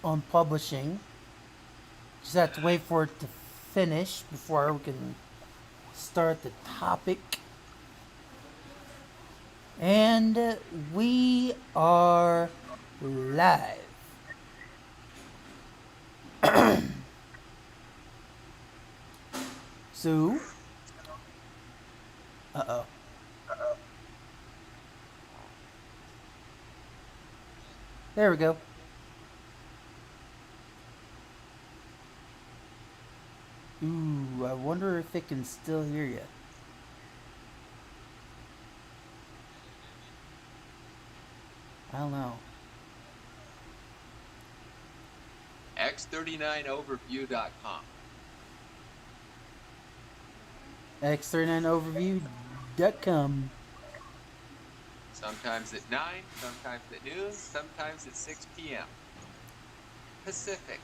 on publishing. Just have to wait for it to finish before we can start the topic. And we are live. So, uh-oh. There we go. Ooh, I wonder if it can still hear you. I don't know. x39overview.com. x39overview.com. Sometimes at 9, sometimes at noon, sometimes at 6 p.m. Pacific.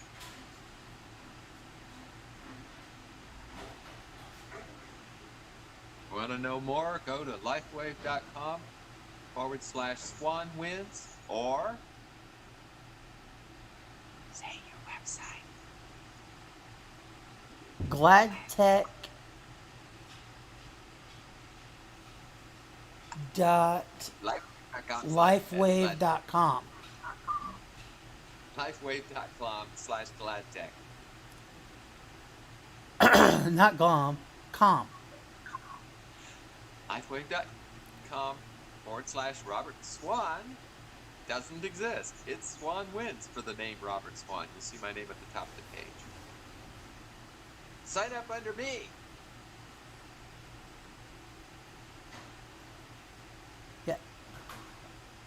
Want to know more? Go to lifewave.com/swan wins or say your website. GladTech dot lifewave.com. Lifewave.com/gladtech. Not glom, com. Lifewave.com/Robert Swan doesn't exist. It's Swan Wins for the name Robert Swan. You'll see my name at the top of the page. Sign up under me. Yeah.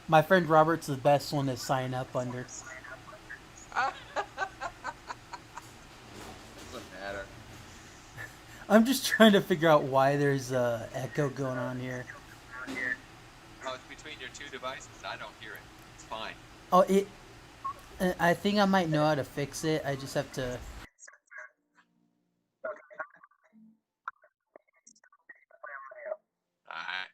My friend Robert's the best one to sign up under. Doesn't matter. I'm just trying to figure out why there's a echo going on here. Oh, it's between your two devices. I don't hear it. It's fine. Oh, it. I think I might know how to fix it. I just have to. All right.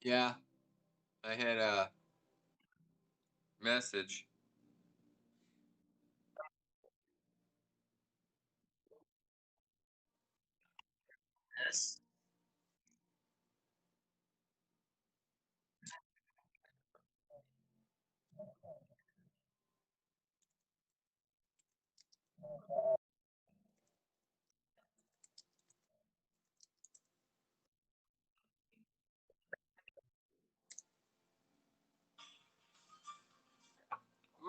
Yeah, I had a message.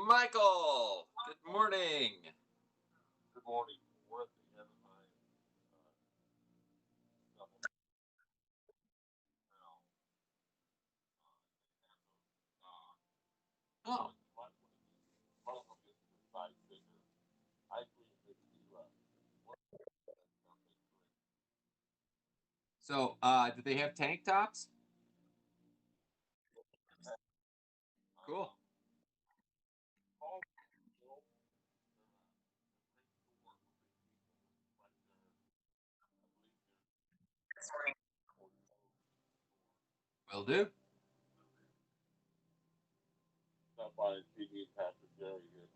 Michael, good morning. Good morning. We're at the end of my Oh, So, do they have tank tops? Cool. Will do. Stop by and see me and Pastor Jerry here.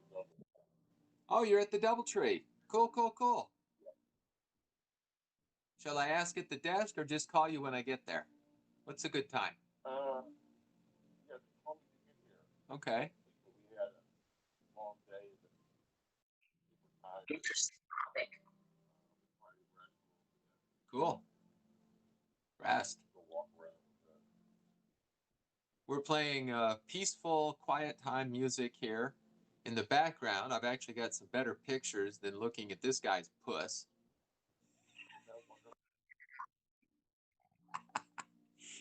Oh, you're at the DoubleTree. Cool, cool, cool. Shall I ask at the desk or just call you when I get there? What's a good time? Yeah, just call me to get here. Okay. We had a long day. Interesting topic. Cool. Rest. Go walk around. We're playing peaceful, quiet time music here. In the background, I've actually got some better pictures than looking at this guy's puss.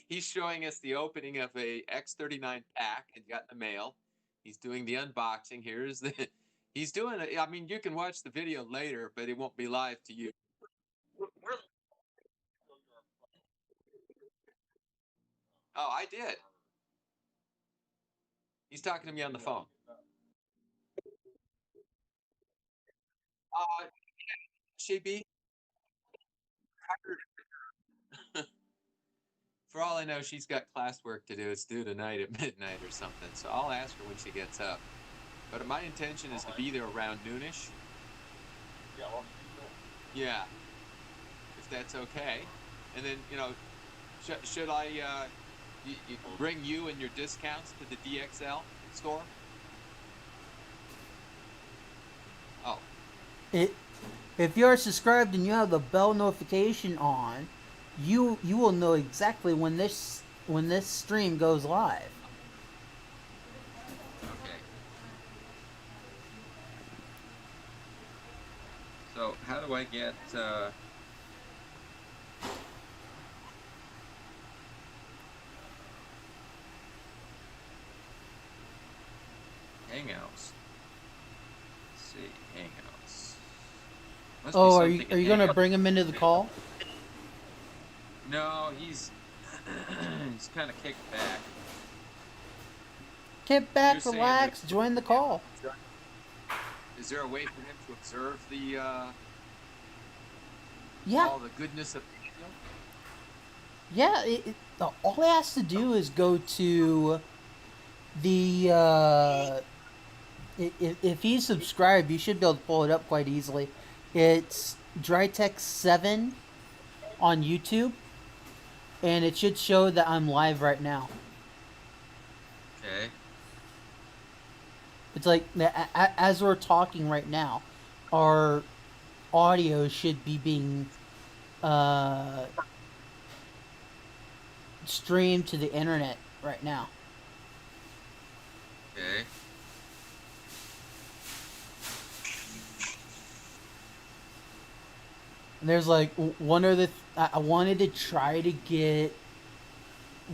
He's showing us the opening of a x39 pack and got in the mail. He's doing the unboxing. Here's the. He's doing it. I mean, you can watch the video later, but it won't be live to you. Oh, I did. He's talking to me on the phone. She be? For all I know, she's got classwork to do. It's due tonight at midnight or something. So I'll ask her when she gets up. But my intention is to be there around noonish. Yeah, if that's okay. And then, you know, should I bring you and your discounts to the DXL store? Oh. If you're subscribed and you have the bell notification on, you will know exactly when this stream goes live. Okay. So how do I get Hangouts? Let's see, Hangouts. Must be Oh, are something you in gonna Hangouts. bring him into the call? No, he's he's kind of kicked back. Kick back, You're saying relax, that- join the call. Is there a way for him to observe the Yeah, all the goodness of the video? yeah. All he has to do is go to the. If he's subscribed, you should be able to pull it up quite easily. It's DryTech7 on YouTube, and it should show that I'm live right now. Okay. It's like as we're talking right now, our audio should be being streamed to the internet right now. Okay. And there's like one of the I wanted to try to get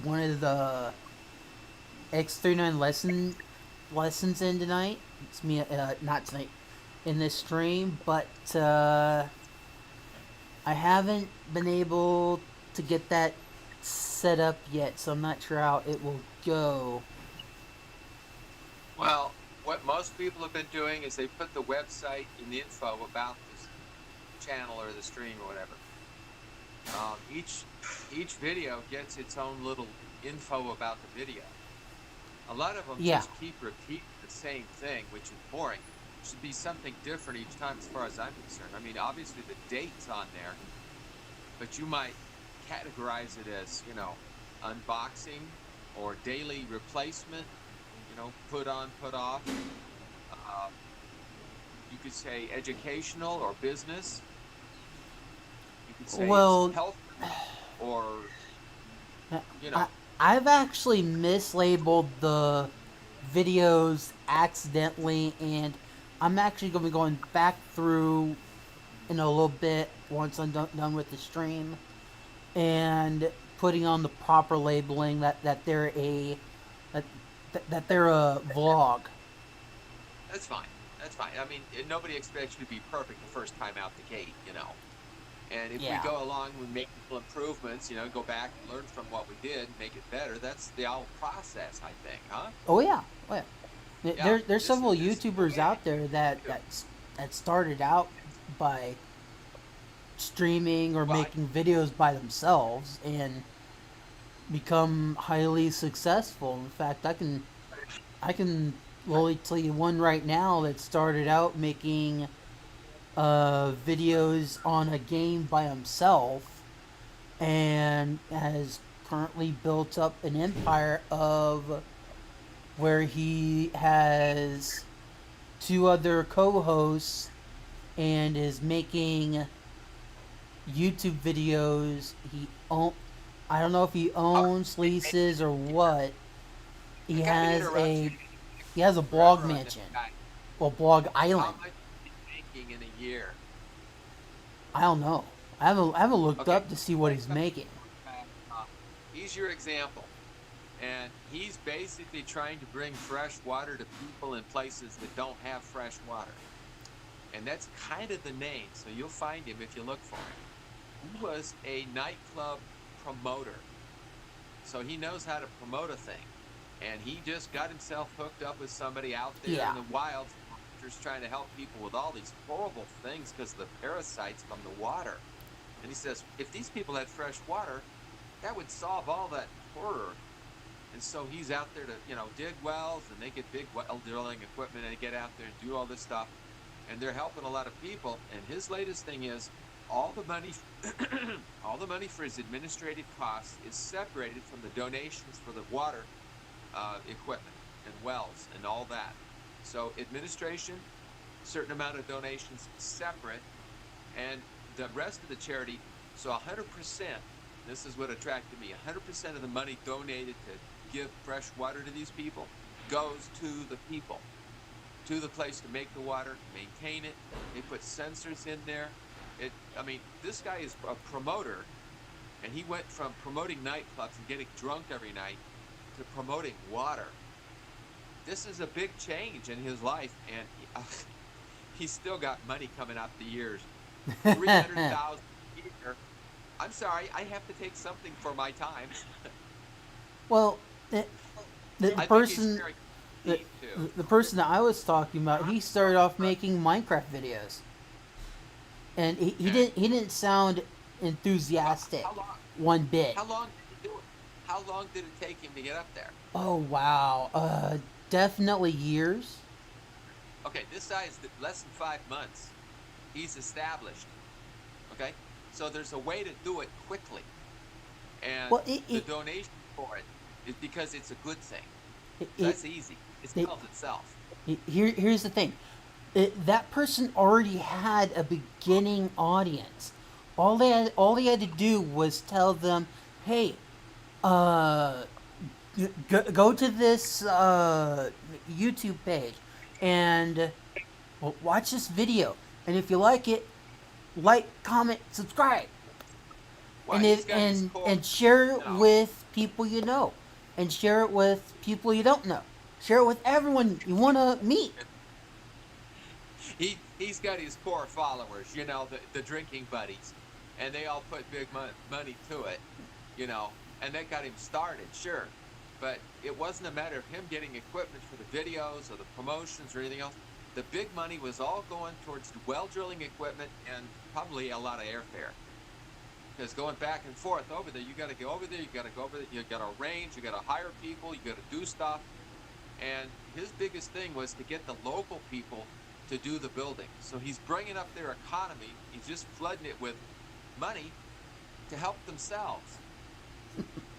one of the x39 lessons in tonight. It's me, not tonight, in this stream, but I haven't been able to get that set up yet, so I'm not sure how it will go. Well, what most people have been doing is they put the website in the info about this channel or the stream or whatever. Each video gets its own little info about the video. A lot of them just keep repeating the same thing, which is boring. It should be something different each time as far as I'm concerned. I mean, obviously the date's on there, but you might categorize it as, you know, unboxing or daily replacement, you know, put on, put off. You could say educational or business. You could say it's health or, you know. I've actually mislabeled the videos accidentally, and I'm actually going to be going back through in a little bit once I'm done with the stream and putting on the proper labeling that they're a that they're a vlog. That's fine. That's fine. I mean, nobody expects you to be perfect the first time out the gate, you know. And if we Yeah. go along and make little improvements, go back and learn from what we did, make it better. That's the whole process, I think, huh? Oh yeah. Oh yeah. Yeah. There's several This is the YouTubers way. out there that started out by streaming or Well, making videos by themselves and become highly successful. In fact, I can literally tell you one right now that started out making videos on a game by himself and has currently built up an empire of where he has two other co-hosts and is making YouTube videos. I don't know if he how, owns, leases, or what. I He got to has interrupt you a he has a blog forever on this mansion, guy. well, blog How island. much is he making in a year? I don't know. I haven't looked Okay. up to see what he's making. Uh, he's your example. And he's basically trying to bring fresh water to people in places that don't have fresh water. And that's kind of the name. So you'll find him if you look for him. He was a nightclub promoter. So he knows how to promote a thing. And he just got himself hooked up with somebody out there Yeah. in the wild, just trying to help people with all these horrible things because of the parasites from the water. And he says, if these people had fresh water, that would solve all that horror. And so he's out there to, dig wells, and they get big well drilling equipment, and they get out there and do all this stuff. And they're helping a lot of people. And his latest thing is all the money, all the money for his administrative costs is separated from the donations for the water equipment and wells and all that. So administration, certain amount of donations separate, and the rest of the charity. So 100%. This is what attracted me. 100% of the money donated to give fresh water to these people goes to the people, to the place to make the water, maintain it. They put sensors in there. This guy is a promoter, and he went from promoting nightclubs and getting drunk every night to promoting water. This is a big change in his life, and he's still got money coming out the years. 300,000 a year. I'm sorry, I have to take something for my time. Well, the I think he's person very the, deep too. the person that I was talking about, he started off making Minecraft videos, and he didn't sound enthusiastic How long? one bit. How long did he do it? How long did it take him to get up there? Oh wow, definitely years. Okay, this guy is less than 5 months. He's established. Okay, so there's a way to do it quickly, and Well, the donation for it is because it's a good thing. So it, that's easy. It it, sells itself. here's the thing. That person already had a beginning audience. All they had to do was tell them, "Hey, uh, go to this YouTube page and watch this video. And if you like it, like, comment, subscribe, Why and he's it got his core. and share it No, with people you know, and share it with people you don't know. Share it with everyone you want to meet." he's got his core followers. The drinking buddies, and they all put big money to it. And that got him started, sure. But it wasn't a matter of him getting equipment for the videos or the promotions or anything else. The big money was all going towards the well drilling equipment and probably a lot of airfare. Because going back and forth over there, you got to go over there, you got to go over there, you got to arrange, you got to hire people, you got to do stuff. And his biggest thing was to get the local people to do the building. So he's bringing up their economy. He's just flooding it with money to help themselves.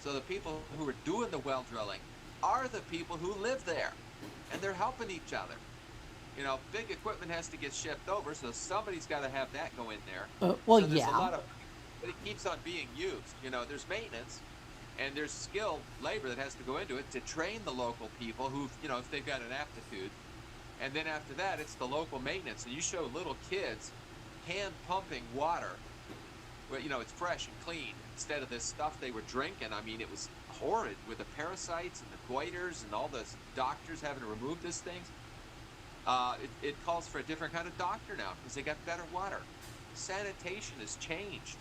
So the people who are doing the well drilling are the people who live there, and they're helping each other. Big equipment has to get shipped over, so somebody's got to have that go in there. Well, So there's yeah. a lot of, but it keeps on being used. There's maintenance, and there's skilled labor that has to go into it to train the local people who, if they've got an aptitude. And then after that, it's the local maintenance. And you show little kids hand pumping water, where, it's fresh and clean, instead of this stuff they were drinking. It was horrid with the parasites and the goiters and all the doctors having to remove these things. It calls for a different kind of doctor now because they got better water. sanitation has changed.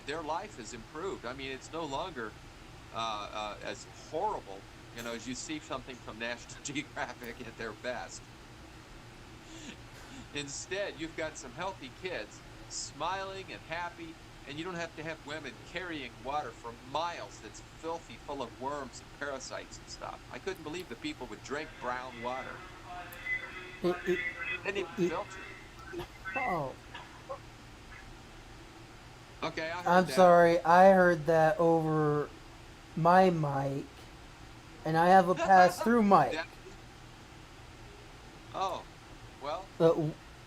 Their life has improved. I mean, it's no longer as horrible, as you see something from National Geographic at their best. Instead, you've got some healthy kids smiling and happy, and you don't have to have women carrying water for miles that's filthy, full of worms and parasites and stuff. I couldn't believe that people would drink brown water. It, it, Didn't even it, filter. oh, Okay, I heard I'm that. sorry. I heard that over my mic, and I have a pass-through mic. That- oh, well, Uh,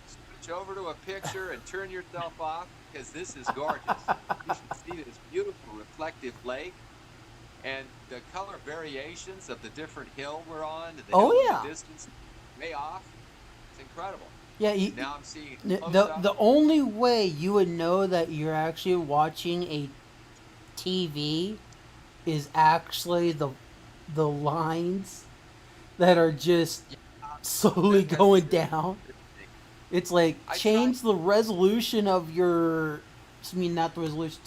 switch over to a picture and turn yourself off because this is gorgeous. You should see this beautiful reflective lake and the color variations of the different hill we're on and the oh hill in yeah, the distance way off. It's incredible. yeah. Now I'm seeing The, close the up. the only way you would know that you're actually watching a TV is actually the lines that are just Yeah, slowly that has to going be down. interesting. It's like I tried. change the resolution of your. I mean, not the resolution.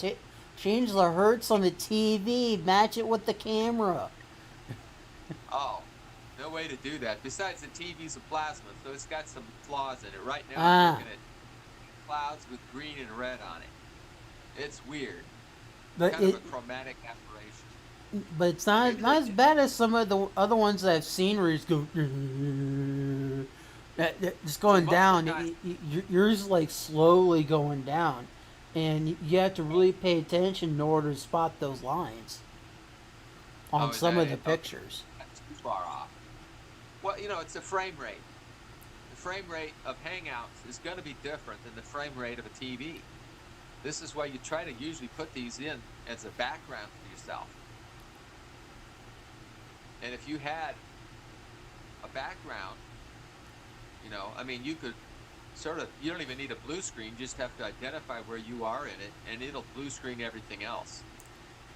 Change the hertz on the TV. Match it with the camera. Oh, no way to do that. Besides, the TV's a plasma, so it's got some flaws in it. Right now, I'm Ah, looking at clouds with green and red on it. It's weird. but Kind of a chromatic it's aberration. not Maybe they as did. bad as some of the other ones that I've seen where you just go just See, going most of down. the time, Yours is like slowly going down, and you have to really pay attention in order to spot those lines oh, on is some that of the it? Okay, pictures. that's too far off. Well, it's the frame rate. The frame rate of Hangouts is going to be different than the frame rate of a TV. This is why you try to usually put these in as a background for yourself. And if you had a background, I mean, you could you don't even need a blue screen, you just have to identify where you are in it, and it'll blue screen everything else.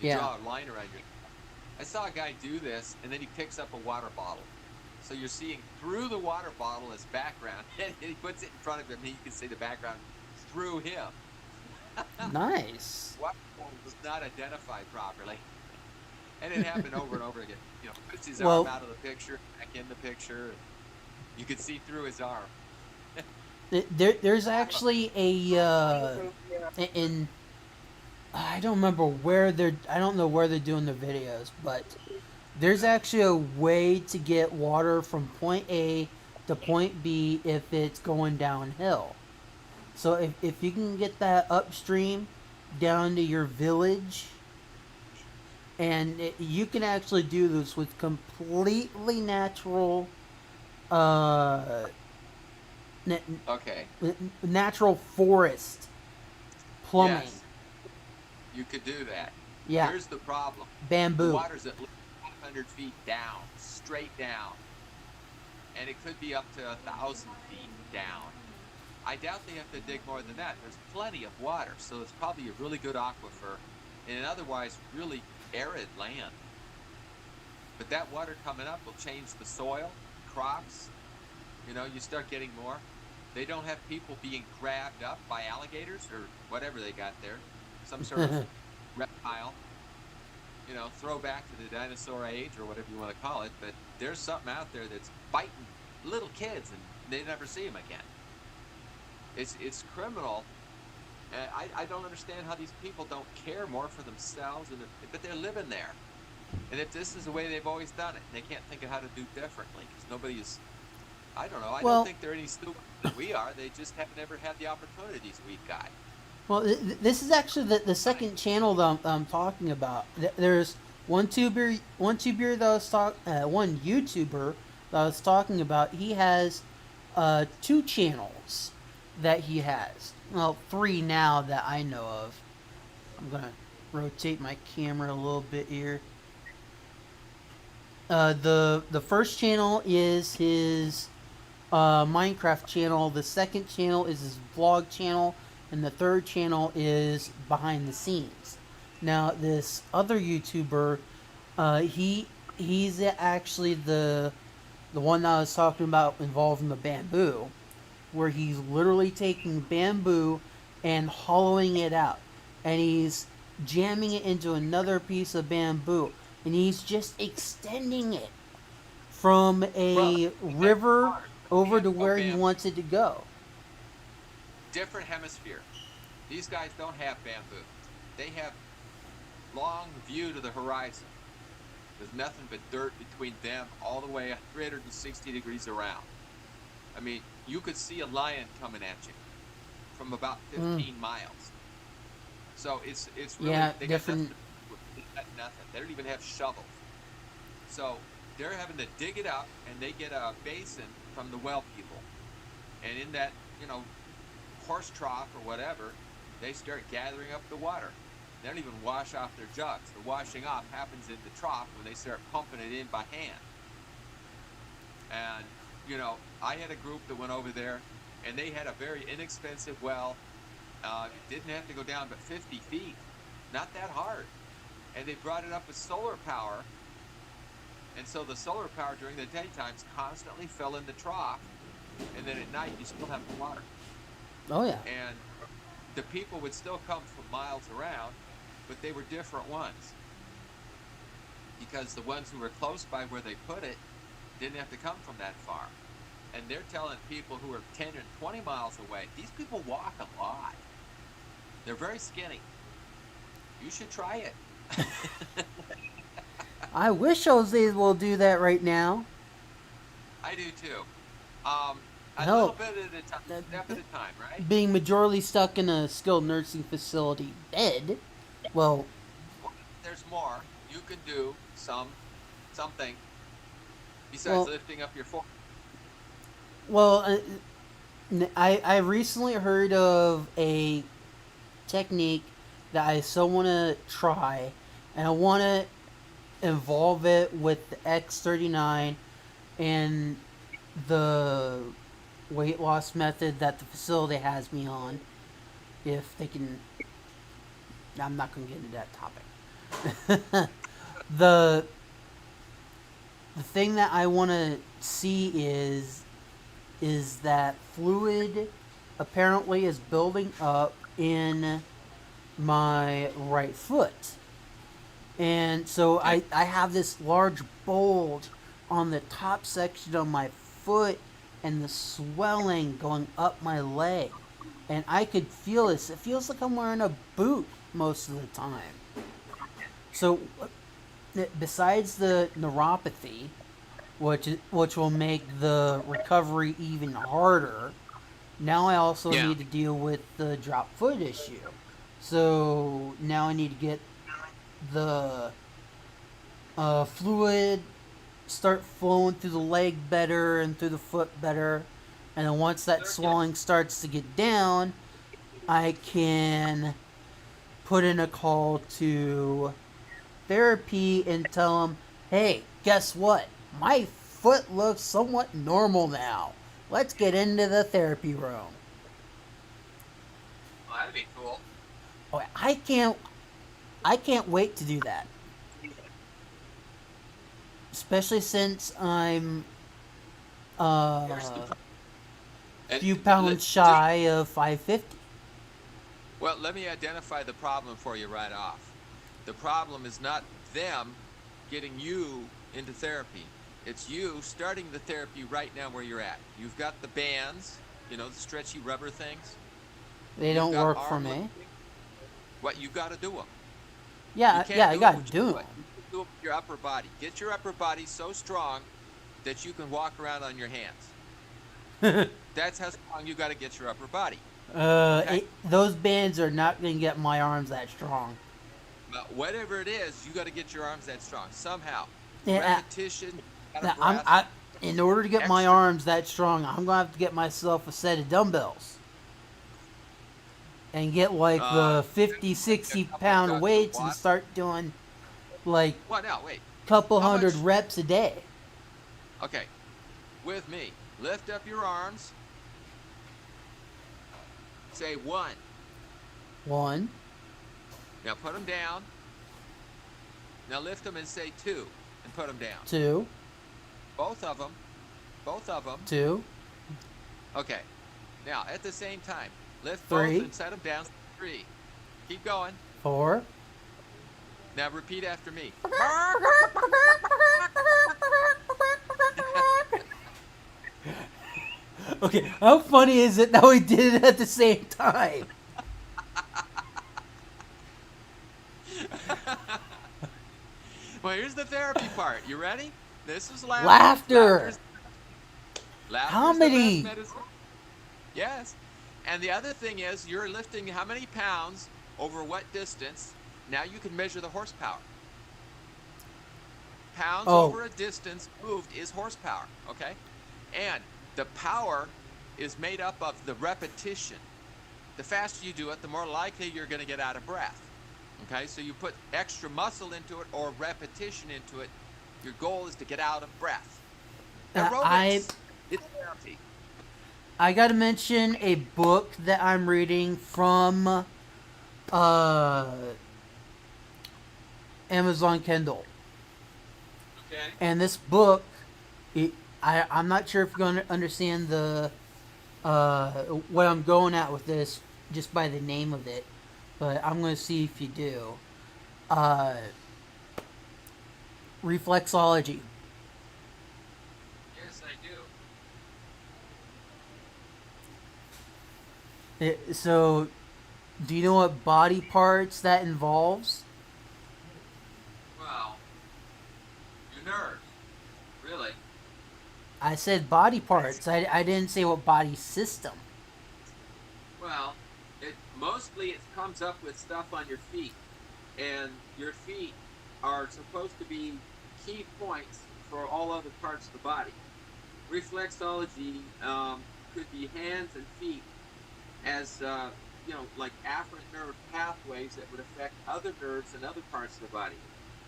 You Yeah, draw a line around your. I saw a guy do this, and then he picks up a water bottle. So you're seeing through the water bottle as background, and he puts it in front of him, and you can see the background through him. nice. Water bottle was not identified properly. And it happened over and over again. Puts his arm Well, out of the picture, back in the picture. You could see through his arm. there's actually in I don't remember where they're. I don't know where they're doing the videos, but there's actually a way to get water from point A to point B if it's going downhill. So if you can get that upstream down to your village, and you can actually do this with completely natural, uh, Okay. natural forest plumbing. Yes, you could do that. Yeah, Here's the problem. The bamboo. water's at least 500 feet down, straight down. And it could be up to 1,000 feet down. I doubt they have to dig more than that. There's plenty of water, so it's probably a really good aquifer in an otherwise really arid land. But that water coming up will change the soil, crops. You start getting more. They don't have people being grabbed up by alligators or whatever they got there, some sort of reptile. Throwback to the dinosaur age or whatever you want to call it. But there's something out there that's biting little kids, and they never see them again. It's criminal. I don't understand how these people don't care more for themselves, but they're living there. And if this is the way they've always done it, they can't think of how to do differently because nobody is. I don't know. I don't Well, think they're any stupider than we are. They just have never had the opportunities we've got. well, this is actually the second channel that I'm talking about. There's one YouTuber that I was talking about. He has two channels that he has. Well, three now that I know of. I'm gonna rotate my camera a little bit here. The first channel is his Minecraft channel. The second channel is his vlog channel, and the third channel is behind the scenes. Now, this other YouTuber, he's actually the one that I was talking about involving the bamboo, where he's literally taking bamboo and hollowing it out, and he's jamming it into another piece of bamboo, and he's just extending it from Well, a that's river hard. over Yeah, to oh, where he bam. wants it to go. Different hemisphere. These guys don't have bamboo. They have long view to the horizon. There's nothing but dirt between them all the way 360 degrees around. I mean, you could see a lion coming at you from about 15 miles. So it's really, Yeah, they got different. nothing. They got nothing. They don't even have shovels. So they're having to dig it up, and they get a basin from the well people. And in that, horse trough or whatever, they start gathering up the water. They don't even wash off their jugs. The washing off happens in the trough when they start pumping it in by hand. And, I had a group that went over there, and they had a very inexpensive well. It didn't have to go down but 50 feet. Not that hard. And they brought it up with solar power. And so the solar power during the daytimes constantly fell in the trough. And then at night, you still have the water. Oh yeah. And the people would still come from miles around, but they were different ones. Because the ones who were close by where they put it didn't have to come from that far. And they're telling people who are 10 and 20 miles away, these people walk a lot. They're very skinny. You should try it. I wish I was able to do that right now. I do too. A Hell, little bit at a time, step at a time, right? Being majorly stuck in a skilled nursing facility dead, well, There's more. You can do something besides well, lifting up your foot. well, I recently heard of a technique that I so want to try, and I want to involve it with the X39 and the weight loss method that the facility has me on. If they can, I'm not going to get into that topic. the the thing that I want to see is that fluid apparently is building up in my right foot. And so I have this large bulge on the top section of my foot and the swelling going up my leg. And I could feel this. It feels like I'm wearing a boot most of the time. So besides the neuropathy, which will make the recovery even harder, now I also need to deal with the drop foot issue. So now I need to get the fluid start flowing through the leg better and through the foot better. And then once that swelling starts to get down, I can put in a call to therapy and tell them, hey, guess what? My foot looks somewhat normal now. Let's get into the therapy room. Well, that'd be cool. Oh, I can't wait to do that. Especially since I'm a few pounds shy of 550. Well, let me identify the problem for you right off. The problem is not them getting you into therapy. It's you starting the therapy right now where you're at. You've got the bands, the stretchy rubber things. They don't work for me. What, you got to do them. Yeah, I got to do them. You can do them with your upper body. Get your upper body so strong that you can walk around on your hands. That's how strong you got to get your upper body. Okay? Those bands are not going to get my arms that strong. But whatever it is, you got to get your arms that strong somehow. Yeah, Repetition. In order to get my arms that strong, I'm going to have to get myself a set of dumbbells. And get like the 50, 60 pound weights and start doing like couple hundred reps a day. Okay. With me. Lift up your arms. Say 1. 1. Now put them down. Now lift them and say 2 and put them down. 2. Both of them. 2. Okay. Now at the same time, Lift both 3, and set them down. 3. Keep going. 4. Now repeat after me. Okay, how funny is it that we did it at the same time? Well, here's the therapy part. You ready? This is laughter. Laughter. Laughter's Comedy. the best medicine. Yes. And the other thing is, you're lifting how many pounds over what distance. Now you can measure the horsepower. Pounds over a distance moved is horsepower, okay? And the power is made up of the repetition. The faster you do it, the more likely you're going to get out of breath. Okay, so you put extra muscle into it or repetition into it. Your goal is to get out of breath. Aerobics, it's therapy. I gotta mention a book that I'm reading from Amazon Kindle. Okay. And this book, I'm not sure if you're going to understand the what I'm going at with this just by the name of it, but I'm going to see if you do. Reflexology. Yes, I do. So, do you know what body parts that involves? Well, your nerves. Really? I said body parts. I didn't say what body system. Well, it comes up with stuff on your feet, and your feet are supposed to be key points for all other parts of the body. Reflexology could be hands and feet as like afferent nerve pathways that would affect other nerves and other parts of the body.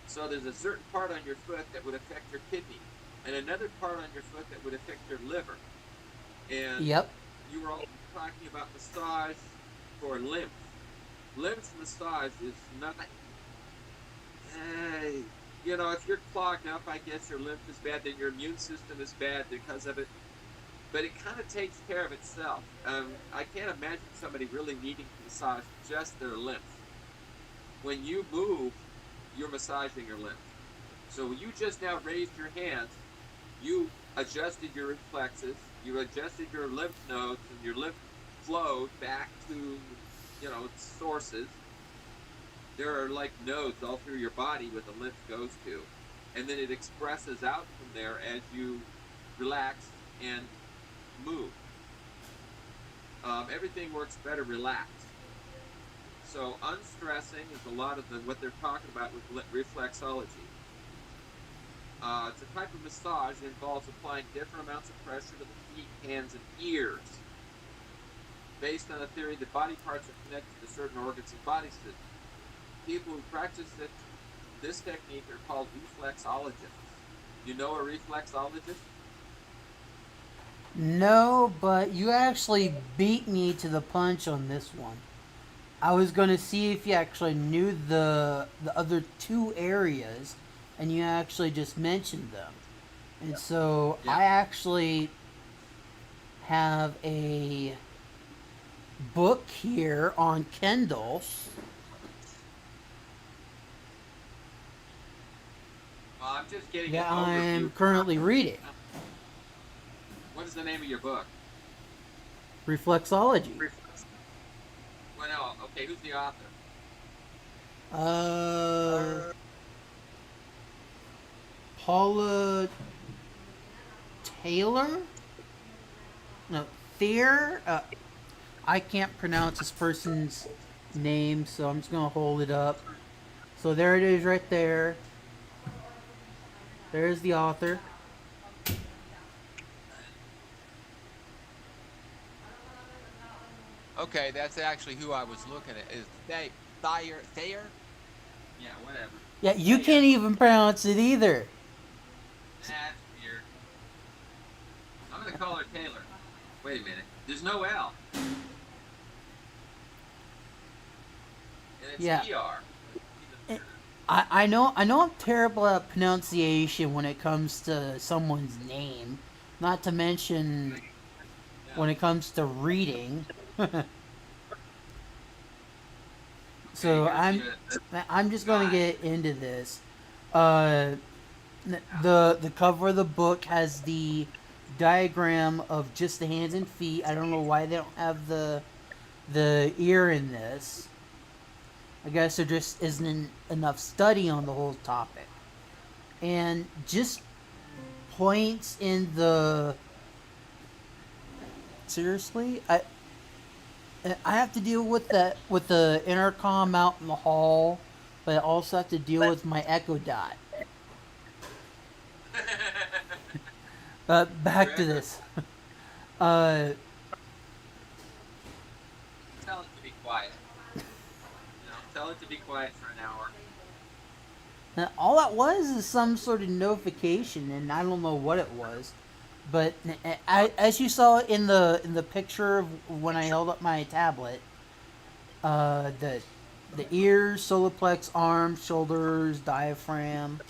So there's a certain part on your foot that would affect your kidney, and another part on your foot that would affect your liver. And Yep. you were also talking about massage for lymph. Lymph massage is nothing. If you're clogged up, I guess your lymph is bad, then your immune system is bad because of it. But it kind of takes care of itself. I can't imagine somebody really needing to massage just their lymph. When you move, you're massaging your lymph. So when you just now raised your hands, you adjusted your reflexes, you adjusted your lymph nodes, and your lymph flowed back to, its sources. There are like nodes all through your body where the lymph goes to. And then it expresses out from there as you relax and move. Everything works better relaxed. So unstressing is a lot of what they're talking about with reflexology. It's a type of massage that involves applying different amounts of pressure to the feet, hands, and ears, based on the theory that body parts are connected to certain organs and body systems. People who practice this technique are called reflexologists. You know a reflexologist? No, but you actually beat me to the punch on this one. I was going to see if you actually knew the other two areas, and you actually just mentioned them. And so I actually have a book here on Kindle. Well, I'm just getting that an overview. I'm currently reading. What is the name of your book? Reflexology. Well, no. Okay, who's the author? Paula Taylor? No, Thayer? I can't pronounce this person's name, so I'm just going to hold it up. So there it is right there. There's the author. Okay, that's actually who I was looking at. Is Thayer? Yeah, whatever. Yeah, you can't even pronounce it either. That's weird. I'm going to call her Taylor. Wait a minute. There's no L. And it's ER. I know I'm terrible at pronunciation when it comes to someone's name. Not to mention when it comes to reading. Okay, So here's I'm just going to guide. get into this. Uh, the cover of the book has the diagram of just the hands and feet. I don't know why they don't have the ear in this. I guess there just isn't enough study on the whole topic. And just points in the seriously, I have to deal with the intercom out in the hall, but I also have to deal with my Echo Dot. Your Back to echo. this. Uh, Tell it to be quiet. You know, tell it to be quiet for an hour. all that was is some sort of notification, and I don't know what it was. But Oh, as you saw in the picture of when I held up my tablet, the ears, solar plex, arms, shoulders, diaphragm.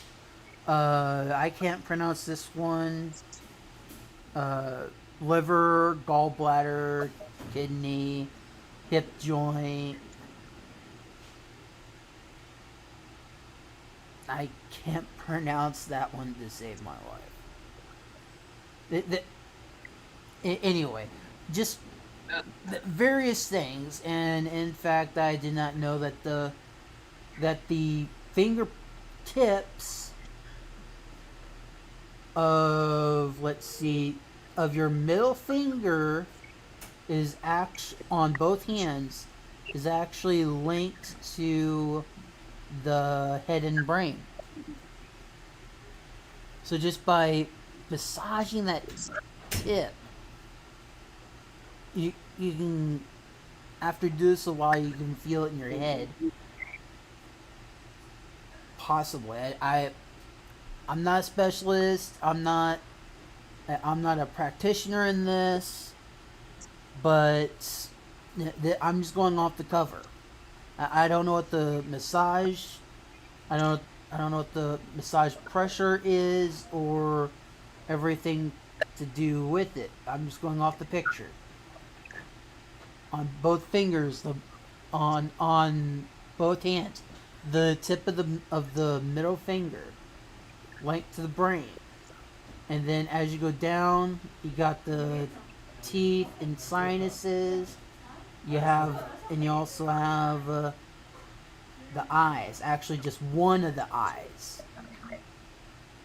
I can't pronounce this one. Uh, Liver, gallbladder, kidney, hip joint. I can't pronounce that one to save my life. Anyway, just various things, and in fact, I did not know that the fingertips of of your middle finger is on both hands is actually linked to the head and brain. So just by massaging that tip, you can, after doing this a while, you can feel it in your head. Possibly, I'm not a specialist. I'm not a practitioner in this, but I'm just going off the cover. I don't know what the massage. I don't. I don't know what the massage pressure is or everything to do with it. I'm just going off the picture. On both fingers, on both hands, the tip of the middle finger linked to the brain, and then as you go down, you got the teeth and sinuses. And you also have the eyes. Actually, just one of the eyes.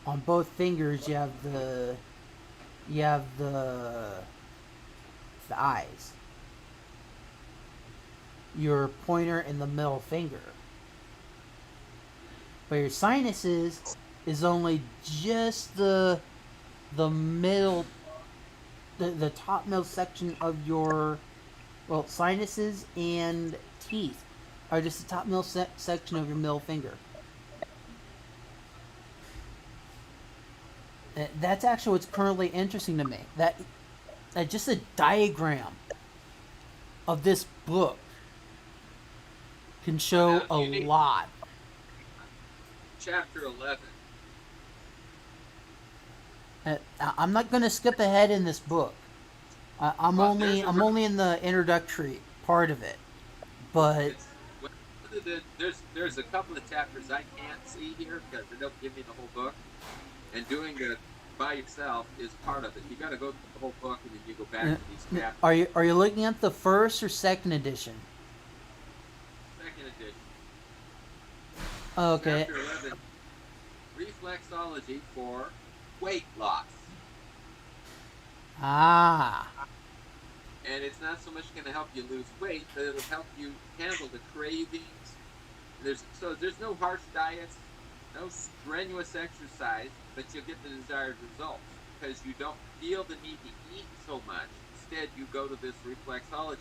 On both fingers, you have the eyes. Your pointer and the middle finger. But your sinuses is only just the middle, the top middle section of your, well, sinuses and teeth are just the top middle section of your middle finger. That's actually what's currently interesting to me. That just a diagram of this book can well, show now a you need lot. chapter 11. I'm not going to skip ahead in this book. Well, there's a I'm only in the introductory part of it, but it's well, there's a couple of chapters I can't see here because they don't give me the whole book, and doing it by yourself is part of it. You got to go through the whole book and then you go back to these chapters. are you looking at the first or second edition? Second edition, Okay. chapter 11, reflexology for weight loss. Ah. And it's not so much going to help you lose weight, but it'll help you handle the cravings. There's no harsh diets, no strenuous exercise, but you'll get the desired results because you don't feel the need to eat so much. Instead, you go to this reflexology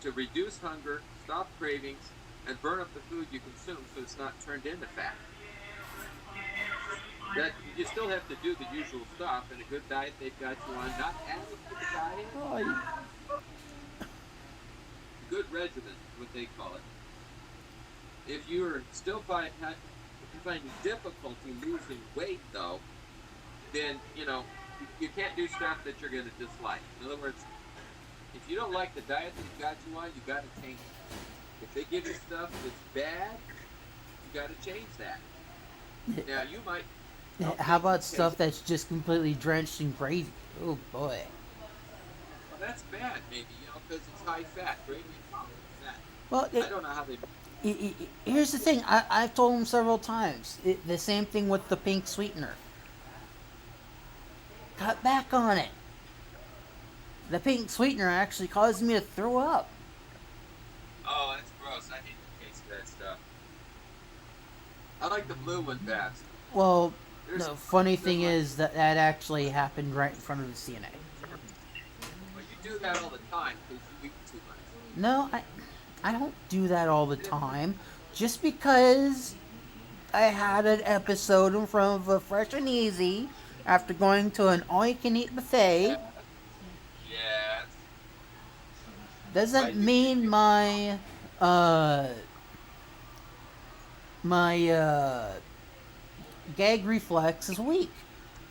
to reduce hunger, stop cravings, and burn up the food you consume so it's not turned into fat. That you still have to do the usual stuff, and a good diet they've got you on, not added to the diet, Oh, good regimen, what they call it. If you're still finding difficulty losing weight, though, then you can't do stuff that you're going to dislike. In other words, if you don't like the diet that got you on, you got to change it. If they give you stuff that's bad, you got to change that. Now you might How update about your stuff taste. that's just completely drenched in gravy? Oh boy. Well, that's bad, maybe, because it's high fat. Gravy is not fat. Well, I don't know how they. here's the thing. I've told him several times. The same thing with the pink sweetener. Cut back on it. The pink sweetener actually caused me to throw up. Oh, that's gross. I hate the taste of that stuff. I like the blue one best. Well, There's the funny thing similar. is that actually happened right in front of the CNA. Well, you do that all the time because you eat too much. No, I don't do that all the time. Just because I had an episode in front of a Fresh and Easy after going to an all-you-can-eat buffet Yeah. Yes. doesn't Right. You mean uh my gag reflex is weak.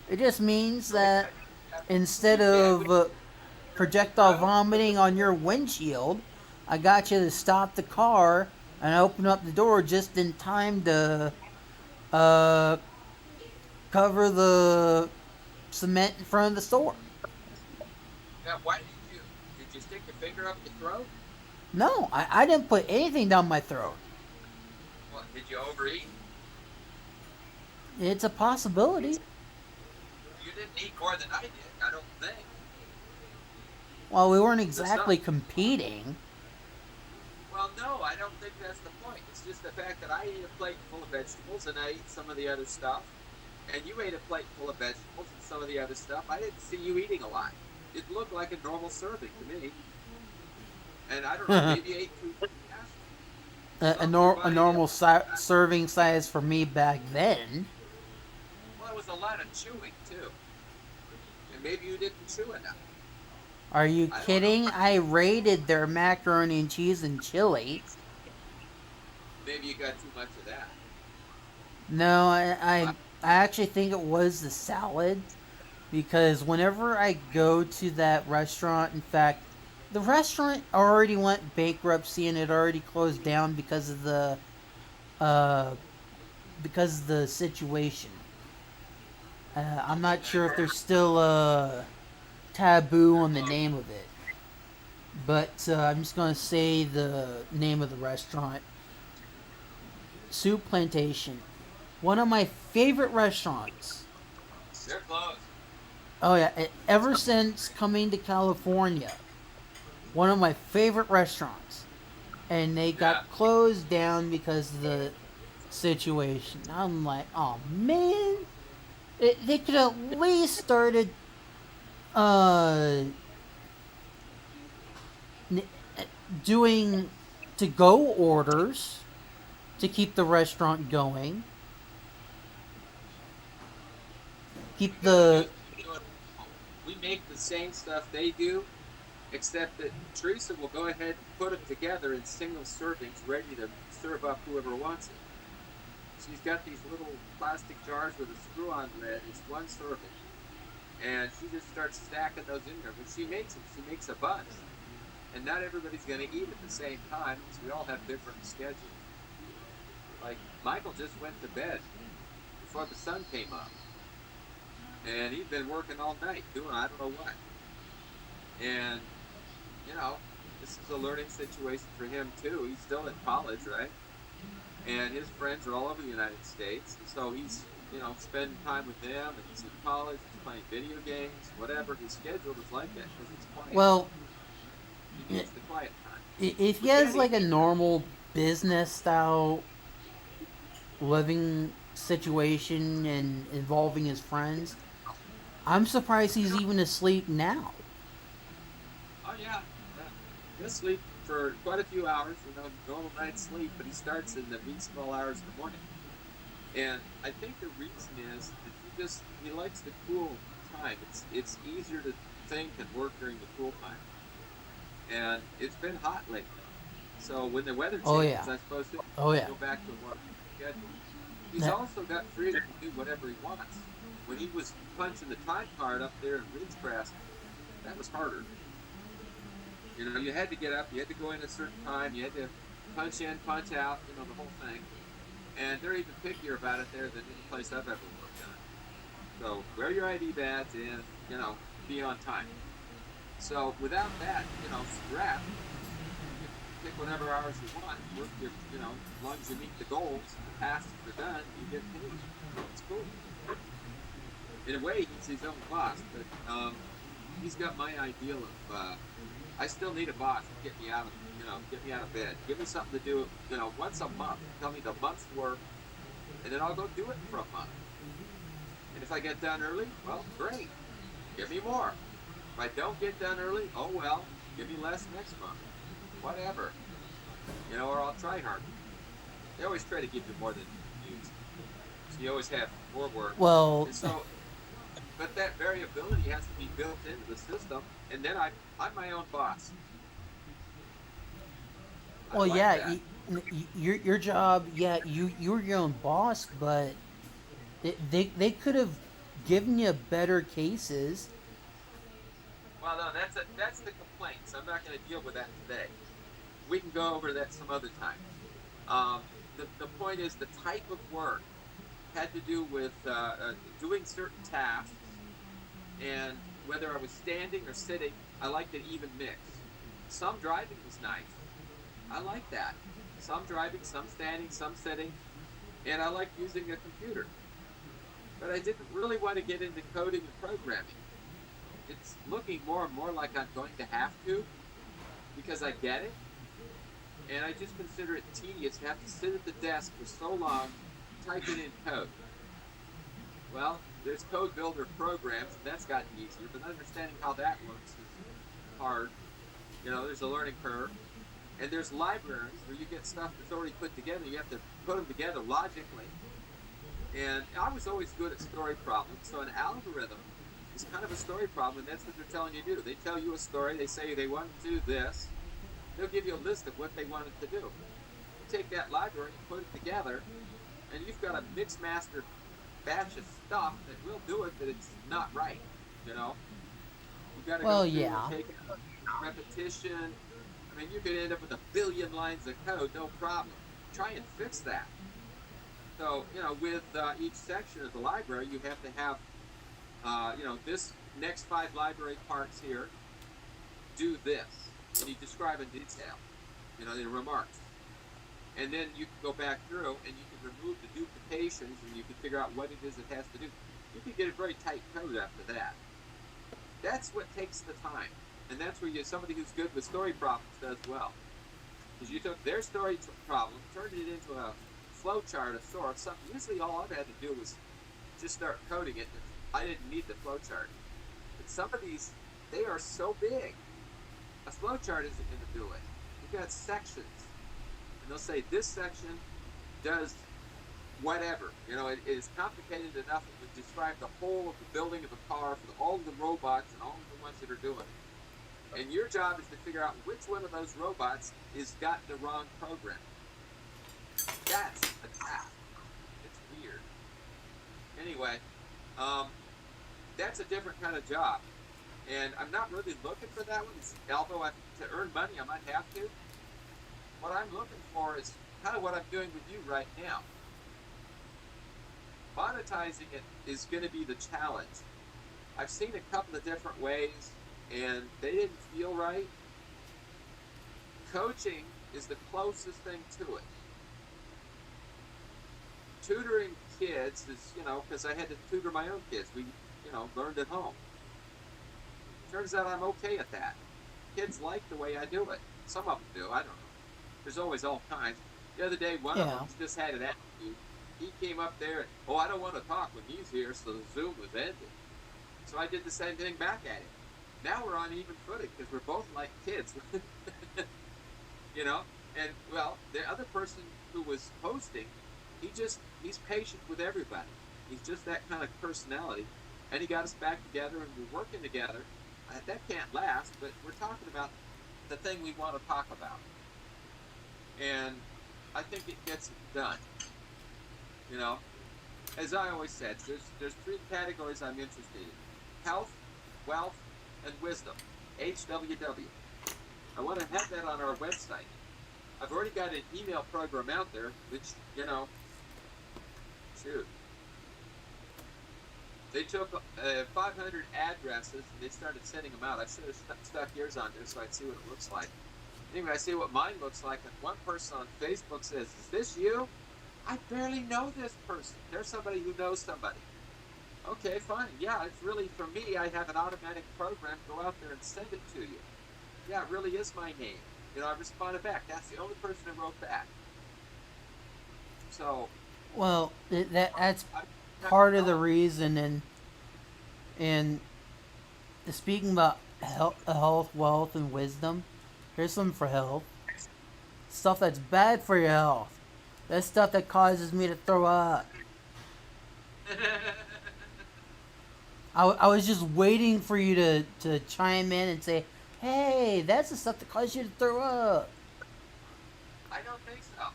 It just means no, that instead you can't wait of to projectile throw. vomiting on your windshield, I got you to stop the car and open up the door just in time to uh, cover the cement in front of the store. Now, why did you stick your finger up your throat? No, I didn't put anything down my throat. What, did you overeat? It's a possibility. You didn't eat more than I did. I don't think. Well, we weren't The stuff. exactly competing. Well, no, I don't think that's the point. It's just the fact that I ate a plate full of vegetables and I ate some of the other stuff, and you ate a plate full of vegetables and some of the other stuff. I didn't see you eating a lot. It looked like a normal serving to me. And I don't know, maybe you ate too fast. A normal serving size for me back then. Well, it was a lot of chewing too, and maybe you didn't chew enough. Are you I don't know. kidding? I rated their macaroni and cheese and chili. Maybe you got too much of that. No, I, I actually think it was the salad because whenever I go to that restaurant, in fact, the restaurant already went bankruptcy and it already closed down uh because of the situation. I'm not sure if there's still a taboo they're on the close. name of it, but I'm just gonna say the name of the restaurant: Soup Plantation. One of my favorite restaurants. They're closed. Oh yeah, ever since coming to California, one of my favorite restaurants, and they Yeah. got closed down because of the situation. I'm like, oh man, they could at least started uh doing to go orders to keep the restaurant going. We Keep got to the do it. We make the same stuff they do, except that Teresa will go ahead and put them together in single servings, ready to serve up whoever wants it. She's got these little plastic jars with a screw-on lid. It's one serving, and she just starts stacking those in there. When she makes them, she makes a bunch, and not everybody's going to eat at the same time because we all have different schedules. Like Michael just went to bed before the sun came up, and he'd been working all night doing I don't know what. And you know, this is a learning situation for him too. He's still in college, right? And his friends are all over the United States, so he's spending time with them, and he's in college, he's playing video games, whatever. His schedule is like that because it's quiet. well, He needs the quiet time. if he We has can't eat. like a normal business style living situation and involving his friends, I'm surprised he's even asleep now. Oh yeah, yeah. He'll sleep for quite a few hours, normal night's sleep, but he starts in the wee small hours of the morning. And I think the reason is that he likes the cool time. It's easier to think and work during the cool time. And it's been hot lately. So when the weather Oh changes, yeah, I suppose he'll oh yeah. go back to a more schedule. He's That, also got freedom to do whatever he wants. When he was punching the time card up there in Ridgecrest, that was harder. You had to get up, you had to go in a certain time, you had to punch in, punch out, you know, the whole thing. And they're even pickier about it there than any place I've ever worked on. So wear your ID badge and, you know, be on time. So without that, you know, strap, you can pick whatever hours you want, work your, you know, as long as you meet the goals, the tasks are done, you get paid. It's cool. In a way, he's his own boss, but he's got my ideal of, I still need a boss to get me out of, you know, get me out of bed. Give me something to do, you know, once a month. Tell me the month's work, and then I'll go do it for a month. And if I get done early, well, great. Give me more. If I don't get done early, oh well, give me less next month. Whatever. You know, or I'll try harder. They always try to give you more than you use. So you always have more work. Well, And so, but that variability has to be built into the system, and then I'm my own boss. I well, like yeah, that. your job, yeah, you're your own boss, but they could have given you better cases. Well, no, that's the complaint. So I'm not going to deal with that today. We can go over that some other time. The point is the type of work had to do with doing certain tasks, and whether I was standing or sitting, I liked an even mix. Some driving was nice. I like that. Some driving, some standing, some sitting, and I like using a computer. But I didn't really want to get into coding and programming. It's looking more and more like I'm going to have to because I get it, and I just consider it tedious to have to sit at the desk for so long typing in code. Well, there's code builder programs, and that's gotten easier, but understanding how that works is hard. You know, there's a learning curve. And there's libraries where you get stuff that's already put together. You have to put them together logically. And I was always good at story problems. So an algorithm is kind of a story problem, and that's what they're telling you to do. They tell you a story. They say they want to do this. They'll give you a list of what they want it to do. You take that library and put it together, and you've got a mixed master batch of stuff that will do it, but it's not right. You know, you've got to Well, go through yeah. and take repetition. I mean, you could end up with a billion lines of code, no problem. Try and fix that. So, you know, with each section of the library, you have to have, you know, this next 5 library parts here, do this. And you describe in detail, you know, in remarks. And then you can go back through and you can remove the duplications and you can figure out what it is it has to do. You can get a very tight code after that. That's what takes the time. And that's where somebody who's good with story problems does well. Because you took their story problem, turned it into a flow chart of sorts. Something usually all I've had to do was just start coding it. I didn't need the flow chart. But some of these, they are so big. A flow chart isn't going to do it. You've got sections. And they'll say this section does whatever. You know, it is complicated enough it would describe the whole of the building of a car for all of the robots and all of the ones that are doing it. And your job is to figure out which one of those robots has got the wrong program. That's a task. It's weird. Anyway, that's a different kind of job. And I'm not really looking for that one. Although to earn money, I might have to. What I'm looking for is kind of what I'm doing with you right now. Monetizing it is going to be the challenge. I've seen a couple of different ways, and they didn't feel right. Coaching is the closest thing to it. Tutoring kids is, you know, because I had to tutor my own kids. We, you know, learned at home. Turns out I'm okay at that. Kids like the way I do it. Some of them do. I don't know. There's always all kinds. The other day, one of them just had an attitude. He came up there and, oh, I don't want to talk when he's here, so the Zoom was ended. So I did the same thing back at him. Now we're on even footing because we're both like kids. You know? And, well, the other person who was hosting, he's patient with everybody. He's just that kind of personality. And he got us back together and we're working together. That can't last, but we're talking about the thing we want to talk about. And I think it gets it done. You know? As I always said, there's 3 categories I'm interested in. Health, wealth, and wisdom. HWW. I want to have that on our website. I've already got an email program out there, which, shoot. They took 500 addresses and they started sending them out. I should have stuck yours on there so I'd see what it looks like. Anyway, I see what mine looks like, and one person on Facebook says, "Is this you?" I barely know this person. They're somebody who knows somebody. Okay, fine. Yeah, it's really, for me, I have an automatic program. Go out there and send it to you. Yeah, it really is my name. I responded back. That's the only person who wrote back. So. Well, that's part of the reason, and speaking about health, wealth, and wisdom, here's some for health. Stuff that's bad for your health. That's stuff that causes me to throw up. I was just waiting for you to chime in and say, hey, that's the stuff that causes you to throw up. I don't think so.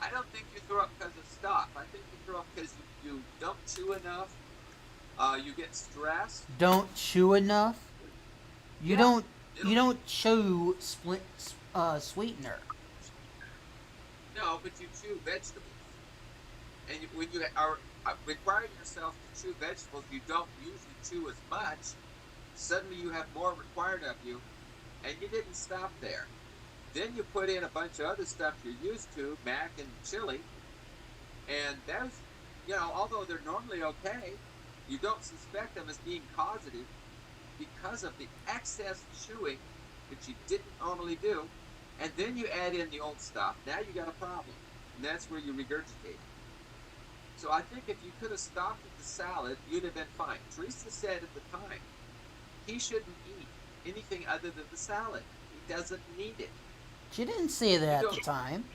I don't think you throw up because of stuff. I think you throw up because you don't chew enough. You get stressed. Don't chew enough? You don't chew sweetener. No, but you chew vegetables. And when you are requiring yourself to chew vegetables, you don't usually chew as much. Suddenly you have more required of you, and you didn't stop there. Then you put in a bunch of other stuff you're used to, mac and chili, and those, although they're normally okay, you don't suspect them as being causative because of the excess chewing, which you didn't normally do, and then you add in the old stuff. Now you got a problem, and that's where you regurgitate. So I think if you could have stopped at the salad, you'd have been fine. Teresa said at the time, he shouldn't eat anything other than the salad. He doesn't need it. She didn't say that at the time.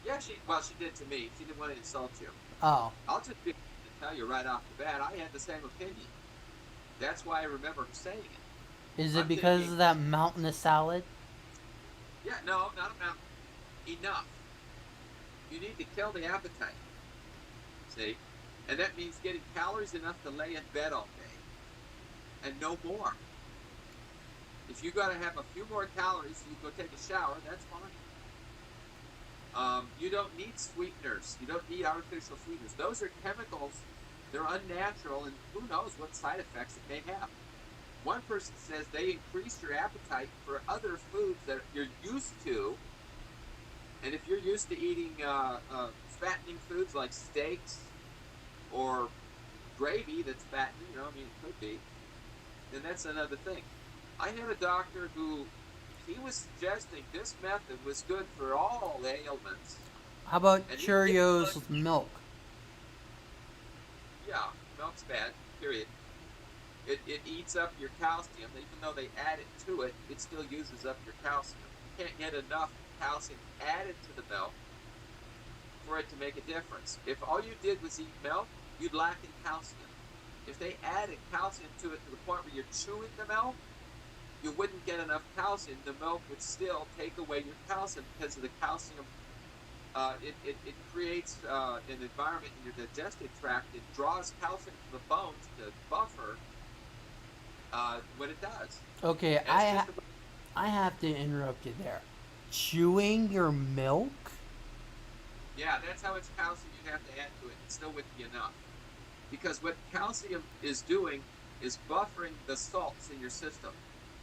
Yeah, she did to me. She didn't want to insult you. Oh. I'll just be able to tell you right off the bat, I had the same opinion. That's why I remember her saying it. Is it because of that mountainous salad? Yeah, no, not a mountain. Enough. You need to kill the appetite. See? And that means getting calories enough to lay in bed all day. And no more. If you got to have a few more calories so you go take a shower, that's fine. You don't need sweeteners. You don't need artificial sweeteners. Those are chemicals. They're unnatural, and who knows what side effects it may have. One person says they increase your appetite for other foods that you're used to. And if you're used to eating fattening foods like steaks or gravy that's fattening, it could be, then that's another thing. I had a doctor who, he was suggesting this method was good for all ailments. How about Cheerios with milk? Yeah, milk's bad, period. It eats up your calcium. Even though they add it to it, it still uses up your calcium. You can't get enough calcium added to the milk for it to make a difference. If all you did was eat milk, you'd lack in calcium. If they added calcium to it to the point where you're chewing the milk, you wouldn't get enough calcium. The milk would still take away your calcium because of the calcium. It creates an environment in your digestive tract. It draws calcium to the bones to buffer what it does. Okay, I have to interrupt you there. Chewing your milk? Yeah, that's how much calcium you have to add to it. It still wouldn't be enough. Because what calcium is doing is buffering the salts in your system.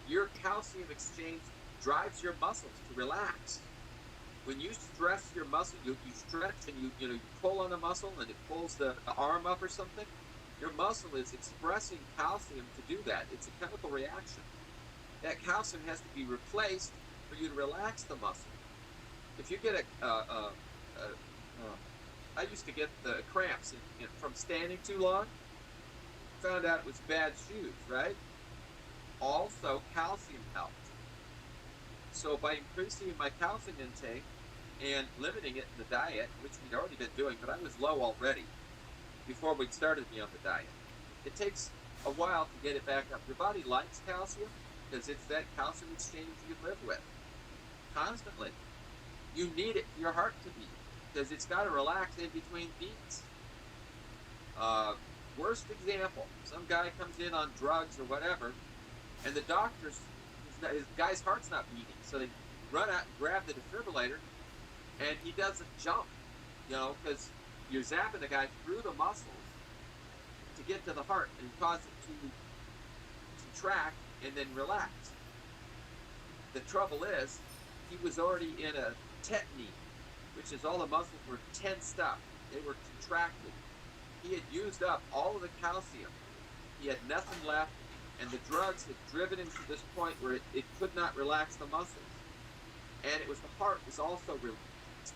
Your calcium exchange drives your muscles to relax. When you stress your muscle, you stretch and you pull on a muscle and it pulls the arm up or something. Your muscle is expressing calcium to do that. It's a chemical reaction. That calcium has to be replaced for you to relax the muscle. If you get I used to get the cramps from standing too long. Found out it was bad shoes, right? Also, calcium helped. So by increasing my calcium intake and limiting it in the diet, which we'd already been doing, but I was low already before we started me on the diet. It takes a while to get it back up. Your body likes calcium because it's that calcium exchange you live with constantly. You need it for your heart to beat because it's got to relax in between beats. Worst example, some guy comes in on drugs or whatever, and the doctor's, his guy's heart's not beating, so they run out and grab the defibrillator, and he doesn't jump, because you're zapping the guy through the muscles to get to the heart and cause it to contract and then relax. The trouble is, he was already in a tetany, which is all the muscles were tensed up. They were contracted. He had used up all of the calcium. He had nothing left, and the drugs had driven him to this point where it could not relax the muscles. And it was the heart was also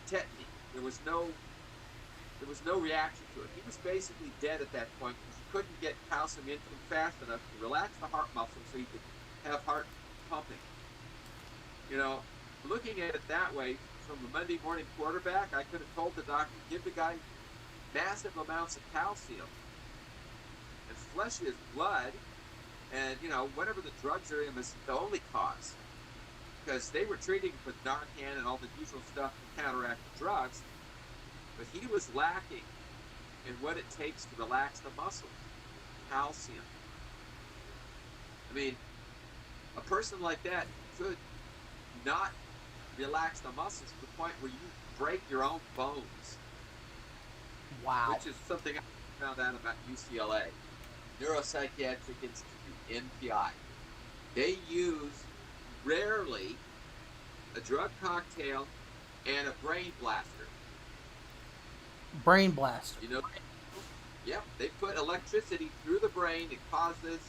tetany. There was no reaction to it. He was basically dead at that point because you couldn't get calcium into him fast enough to relax the heart muscle so he could have heart pumping. Looking at it that way, from a Monday morning quarterback, I could have told the doctor, give the guy massive amounts of calcium and flush his blood, and whatever the drugs are in is the only cause, because they were treating with Narcan and all the usual stuff to counteract the drugs, but he was lacking in what it takes to relax the muscles. Calcium. I mean, a person like that could not relax the muscles to the point where you break your own bones. Wow. Which is something I found out about UCLA, Neuropsychiatric Institute, NPI. They use rarely a drug cocktail and a brain blaster. Brain blaster. Yep, they put electricity through the brain. It causes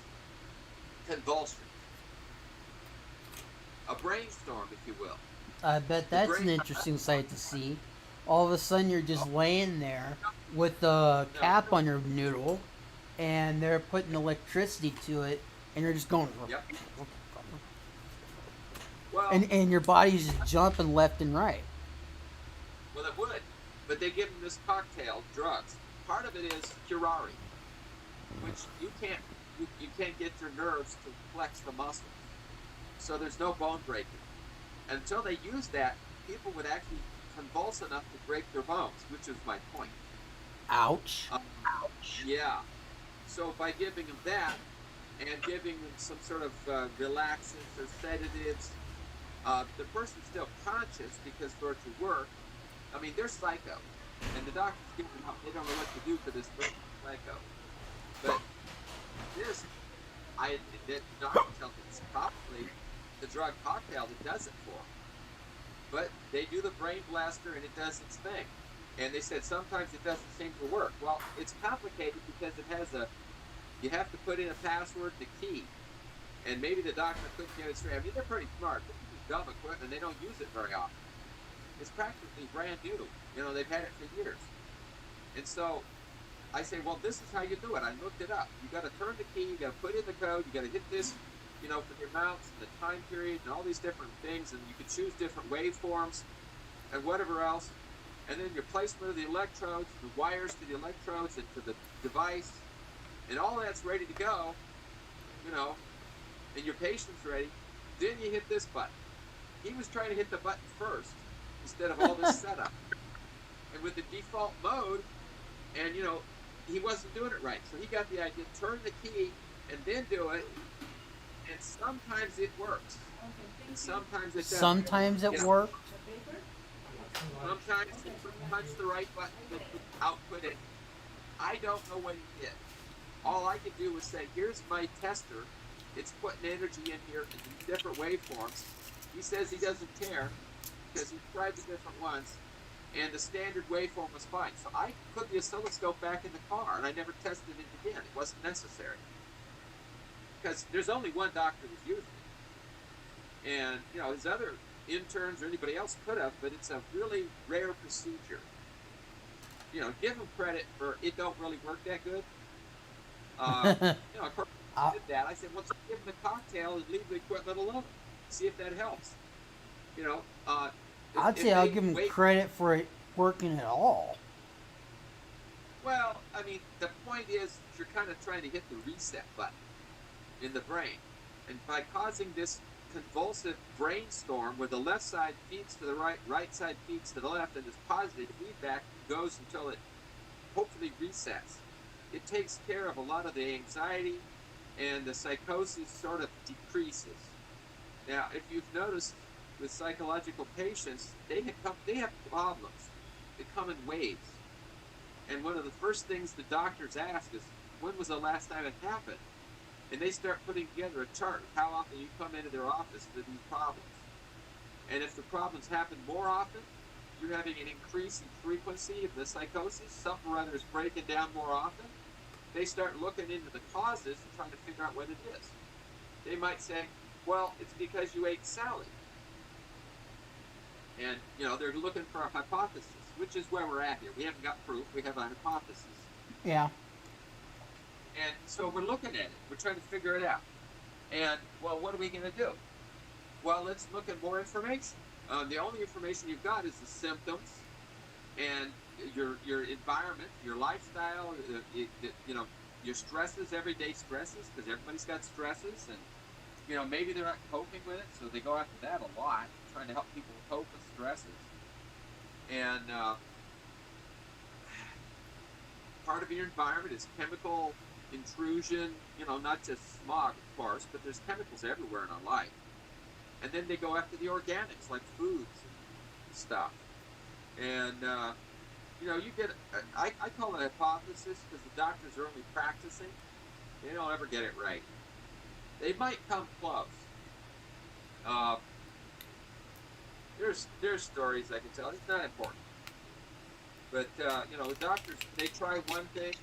convulsion. A brainstorm, if you will. I bet that's an interesting sight to see. All of a sudden, you're just laying there with the cap on your noodle, and they're putting electricity to it, and you're just going. Yep. Well, and your body's just jumping left and right. Well, it would, but they give them this cocktail, drugs. Part of it is curare, which you can't get your nerves to flex the muscles, so there's no bone breaking. Until they use that, people would actually convulse enough to break their bones, which is my point. Ouch. Ouch. Yeah. So by giving them that and giving them some sort of relaxants or sedatives, the person's still conscious because for it to work, I mean, they're psycho. And the doctors give them up. They don't know what to do for this person psycho. But this, the doctor tells me it's probably the drug cocktail that does it for them. But they do the brain blaster and it does its thing. And they said sometimes it doesn't seem to work. Well, it's complicated because it has you have to put in a password, the key. And maybe the doctor couldn't get it straight. I mean, they're pretty smart. They use dumb equipment and they don't use it very often. It's practically brand new. They've had it for years. And so I say, well, this is how you do it. I looked it up. You got to turn the key, you got to put in the code, you got to hit this, for the amounts and the time period and all these different things, and you can choose different waveforms and whatever else. And then your placement of the electrodes, the wires to the electrodes and to the device, and all that's ready to go, and your patient's ready. Then you hit this button. He was trying to hit the button first instead of all this setup. And with the default mode, and he wasn't doing it right. So he got the idea, turn the key and then do it. And sometimes it works. And sometimes it doesn't. Sometimes it works. Sometimes he punched the right button to output it. I don't know what he did. All I could do was say, here's my tester. It's putting energy in here in these different waveforms. He says he doesn't care because he tried the different ones. And the standard waveform was fine. So I put the oscilloscope back in the car, and I never tested it again. It wasn't necessary. Because there's only one doctor who's using it. And, his other interns or anybody else could have, but it's a really rare procedure. Give them credit for it don't really work that good. Of course, I did that. I said, well, just give them the cocktail and leave the equipment alone. See if that helps. I'd say I'll give them credit for it working at all. Well, I mean, the point is you're kind of trying to hit the reset button in the brain. And by causing this convulsive brainstorm where the left side feeds to the right side feeds to the left, and this positive feedback goes until it hopefully resets. It takes care of a lot of the anxiety, and the psychosis sort of decreases. Now, if you've noticed, with psychological patients, they have problems. They come in waves. And one of the first things the doctors ask is, when was the last time it happened? And they start putting together a chart of how often you come into their office for these problems. And if the problems happen more often, you're having an increase in frequency of the psychosis, something or other is breaking down more often, they start looking into the causes and trying to figure out what it is. They might say, well, it's because you ate salad. And, they're looking for a hypothesis, which is where we're at here. We haven't got proof, we have a hypothesis. Yeah. And so we're looking at it. We're trying to figure it out. And, well, what are we going to do? Well, let's look at more information. The only information you've got is the symptoms and your environment, your lifestyle, your stresses, everyday stresses, because everybody's got stresses, and maybe they're not coping with it, so they go after that a lot, trying to help people cope with stresses. And part of your environment is chemical intrusion, not just smog, of course, but there's chemicals everywhere in our life. And then they go after the organics, like foods and stuff. And, you get, I call it a hypothesis because the doctors are only practicing. They don't ever get it right. They might come close. There's stories I can tell. It's not important. But, the doctors, they try one thing,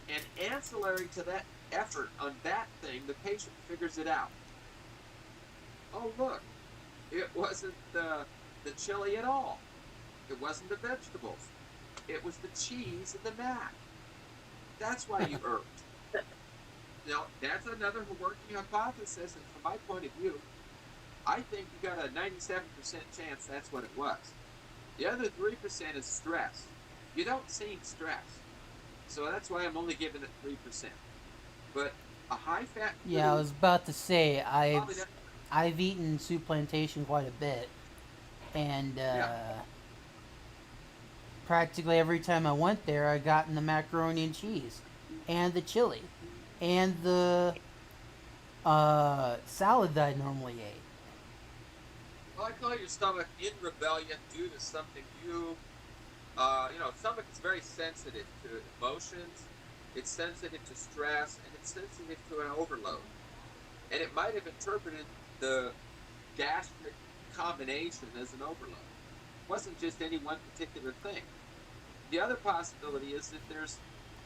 and ancillary to that effort on that thing, the patient figures it out. Oh, look, it wasn't the chili at all. It wasn't the vegetables. It was the cheese and the mac. That's why you irked. Now, that's another working hypothesis, and from my point of view, I think you got a 97% chance that's what it was. The other 3% is stress. You don't seem stressed. So that's why I'm only giving it 3%. But a high-fat food... Yeah, I was about to say, I've eaten Soup Plantation quite a bit. And practically every time I went there, I got in the macaroni and cheese. And the chili. And the salad that I normally ate. Well, I call your stomach in rebellion due to something you... stomach is very sensitive to emotions, it's sensitive to stress, and it's sensitive to an overload. And it might have interpreted the gastric combination as an overload. It wasn't just any one particular thing. The other possibility is that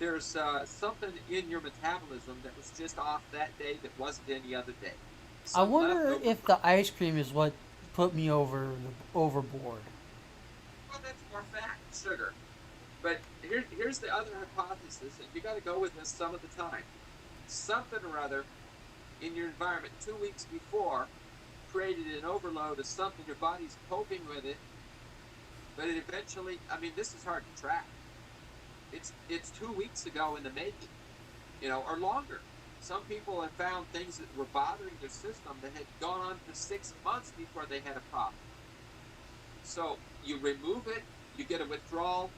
there's something in your metabolism that was just off that day that wasn't any other day. I wonder if the ice cream is what put me overboard. Well, that's more fat and sugar. But here's the other hypothesis, and you got to go with this some of the time. Something or other in your environment 2 weeks before created an overload of something, your body's coping with it, but it eventually, this is hard to track. It's 2 weeks ago in the making, or longer. Some people have found things that were bothering their system that had gone on for 6 months before they had a problem. So you remove it, you get a withdrawal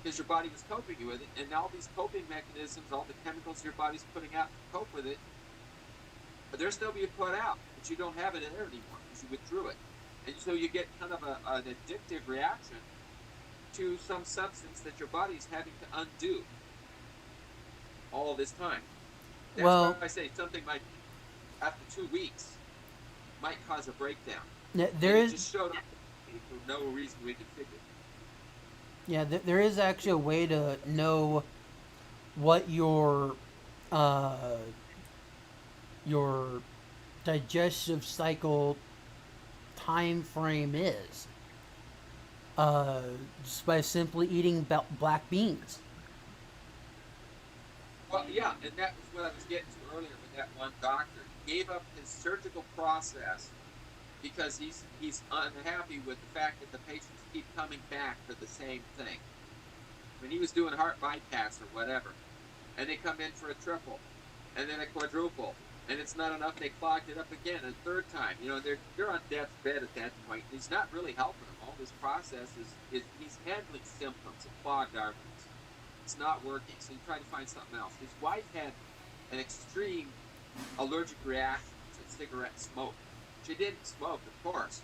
because your body was coping with it, and all these coping mechanisms, all the chemicals your body's putting out to cope with it, but they're still being put out, but you don't have it in there anymore because you withdrew it. And so you get kind of an addictive reaction to some substance that your body's having to undo all this time. That's why I say something like after 2 weeks might cause a breakdown. It just showed up for no reason we could figure. Yeah, there is actually a way to know what your digestive cycle time frame is. Just by simply eating black beans. Well, yeah, and that was what I was getting to earlier with that one doctor. He gave up his surgical process because he's unhappy with the fact that the patients keep coming back for the same thing. When he was doing heart bypass or whatever, and they come in for a triple, and then a quadruple, and it's not enough, they clogged it up again a third time. They're on death's bed at that point. He's not really helping them. All this process is he's handling symptoms of clogged arteries. It's not working, so you try to find something else. His wife had an extreme allergic reaction to cigarette smoke. She didn't smoke, of course,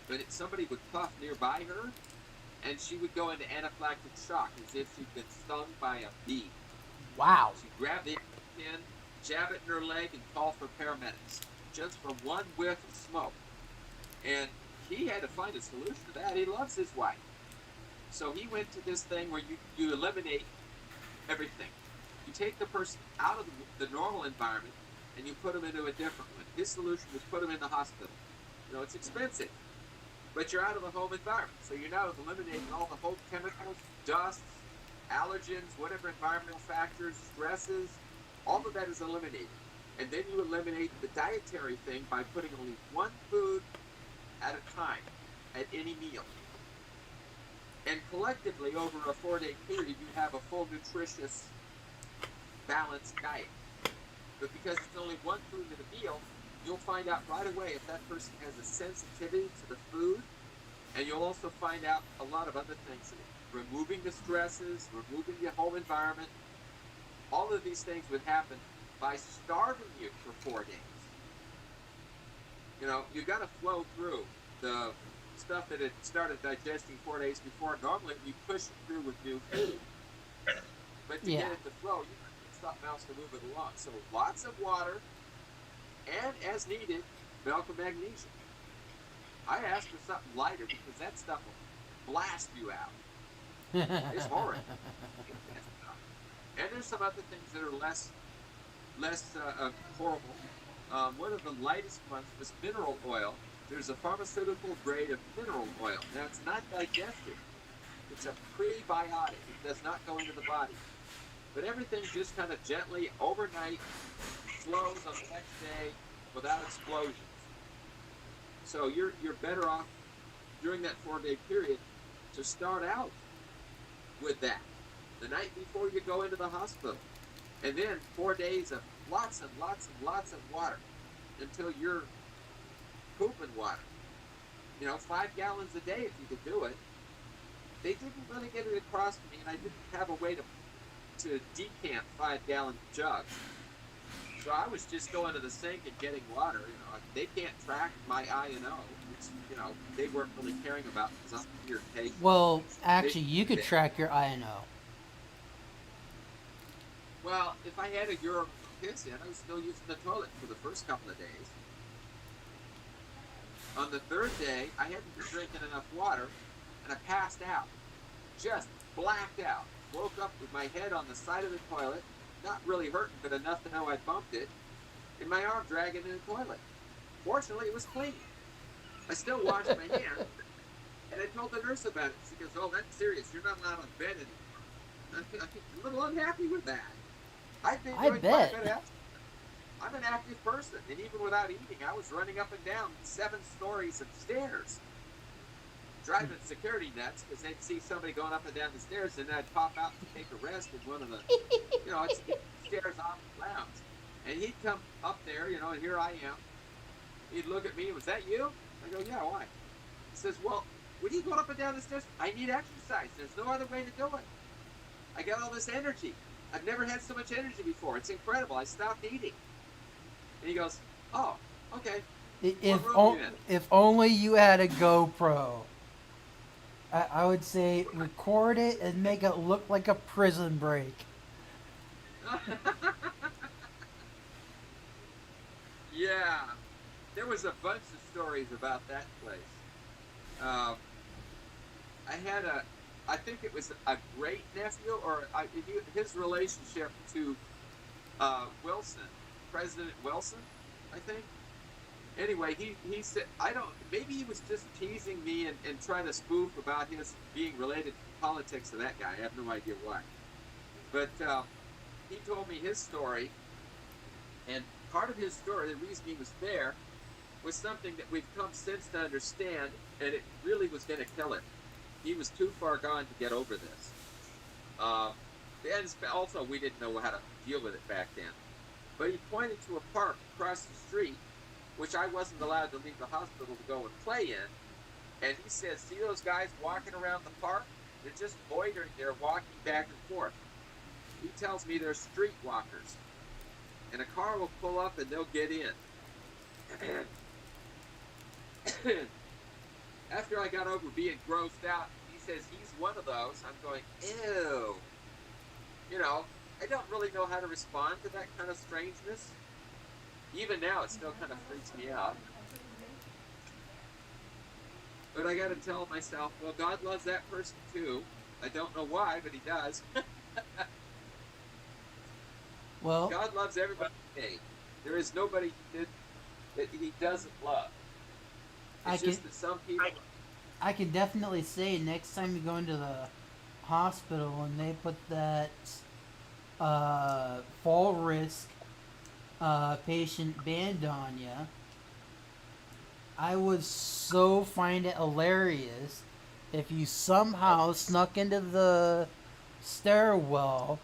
but somebody would puff nearby her, and she would go into anaphylactic shock as if she'd been stung by a bee. Wow. She'd grab the pin, jab it in her leg, and call for paramedics just from one whiff of smoke. And he had to find a solution to that. He loves his wife. So he went to this thing where you eliminate everything. You take the person out of the normal environment and you put them into a different one. His solution was put them in the hospital. You know, it's expensive, but you're out of the home environment. So you're now eliminating all the home chemicals, dusts, allergens, whatever environmental factors, stresses, all of that is eliminated. And then you eliminate the dietary thing by putting only one food at a time at any meal. And collectively, over a 4-day period, you have a full, nutritious, balanced diet. But because it's only one food at a meal, you'll find out right away if that person has a sensitivity to the food, and you'll also find out a lot of other things. Removing the stresses, removing the home environment, all of these things would happen by starving you for 4 days. You know, you got to flow through the stuff that had started digesting 4 days before. Normally, you push it through with new food. But to get it to flow, you need something else to move it along. So lots of water, and as needed, milk and magnesium. I asked for something lighter because that stuff will blast you out. It's horrid. And there's some other things that are less horrible. One of the lightest ones was mineral oil. There's a pharmaceutical grade of mineral oil. Now, it's not digestive. It's a prebiotic. It does not go into the body. But everything just kind of gently, overnight, flows on the next day without explosions. So you're better off during that 4-day period to start out with that the night before you go into the hospital. And then 4 days of lots and lots and lots of water until you're pooping water. You know, 5 gallons a day if you could do it. They didn't really get it across to me, and I didn't have a way to decant 5-gallon jugs. So I was just going to the sink and getting water. You know, they can't track my I&O, which, you know, they weren't really caring about because I'm here to take. Well, actually, you could track your I&O. Well, if I had a urine piss in, I was still using the toilet for the first couple of days. On the 3rd day, I hadn't been drinking enough water, and I passed out. Just blacked out. Woke up with my head on the side of the toilet, not really hurting, but enough to know I bumped it, and my arm dragging in the toilet. Fortunately, it was clean. I still washed my hands, and I told the nurse about it. She goes, "Oh, that's serious. You're not allowed on bed anymore." I'm a little unhappy with that. I've been doing quite a bit of. I'm an active person, and even without eating, I was running up and down 7 stories of stairs, driving security nuts because they'd see somebody going up and down the stairs, and I'd pop out to take a rest in one of the, you know, it's stairs off the lounge. And he'd come up there, you know, and here I am. He'd look at me, "Was that you?" I go, "Yeah, why?" He says, "Well, when you go up and down the stairs, I need exercise. There's no other way to do it. I got all this energy. I've never had so much energy before. It's incredible. I stopped eating." And he goes, "Oh, okay. If only you had a GoPro. I would say record it and make it look like a prison break. Yeah. There was a bunch of stories about that place. I think it was a great nephew, or his relationship to Wilson, President Wilson, I think. Anyway, he said, maybe he was just teasing me and trying to spoof about his being related to the politics of that guy. I have no idea why. But he told me his story, and part of his story, the reason he was there, was something that we've come since to understand, and it really was going to kill him. He was too far gone to get over this. And also, we didn't know how to deal with it back then. But he pointed to a park across the street, which I wasn't allowed to leave the hospital to go and play in. And he says, "See those guys walking around the park? They're just loitering there, walking back and forth." He tells me they're street walkers. And a car will pull up and they'll get in. After I got over being grossed out, he says he's one of those. I'm going, ew. You know, I don't really know how to respond to that kind of strangeness. Even now, it still kind of freaks me out. But I got to tell myself, well, God loves that person too. I don't know why, but he does. Well, God loves everybody. There is nobody that he doesn't love. I It's can just that some people. I can definitely say next time you go into the hospital and they put that fall risk patient band on you, I would so find it hilarious if you somehow snuck into the stairwell,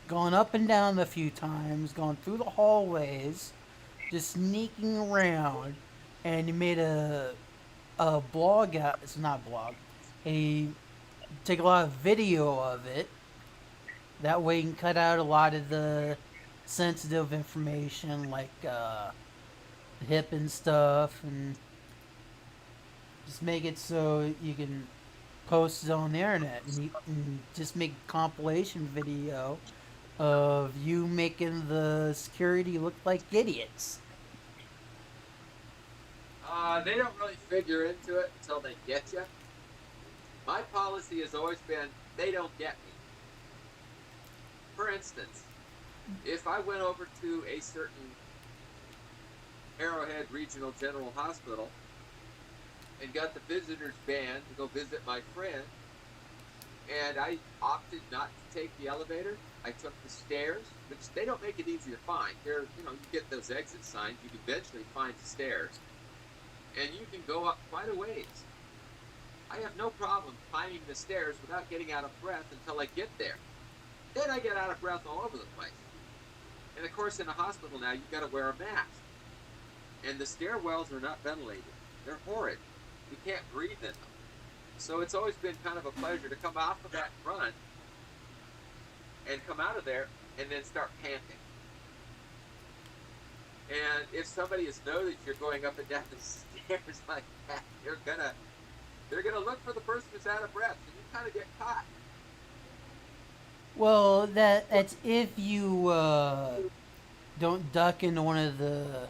gone up and down a few times, gone through the hallways, just sneaking around, and you made a blog out. It's not blog. A take a lot of video of it. That way you can cut out a lot of the sensitive information like hip and stuff, and just make it so you can post it on the internet, and just make a compilation video of you making the security look like idiots. They don't really figure into it until they get you. My policy has always been they don't get me. For instance, if I went over to a certain Arrowhead Regional General Hospital and got the visitors ban to go visit my friend, and I opted not to take the elevator, I took the stairs, which they don't make it easy to find. You get those exit signs, you can eventually find the stairs, and you can go up quite a ways. I have no problem climbing the stairs without getting out of breath until I get there. Then I get out of breath all over the place. And of course, in a hospital now, you've got to wear a mask. And the stairwells are not ventilated. They're horrid. You can't breathe in them. So it's always been kind of a pleasure to come off of that run and come out of there and then start panting. And if somebody has noticed you're going up and down the stairs like that, they're gonna look for the person who's out of breath, and you kind of get caught. Well, that's if you don't duck into one of the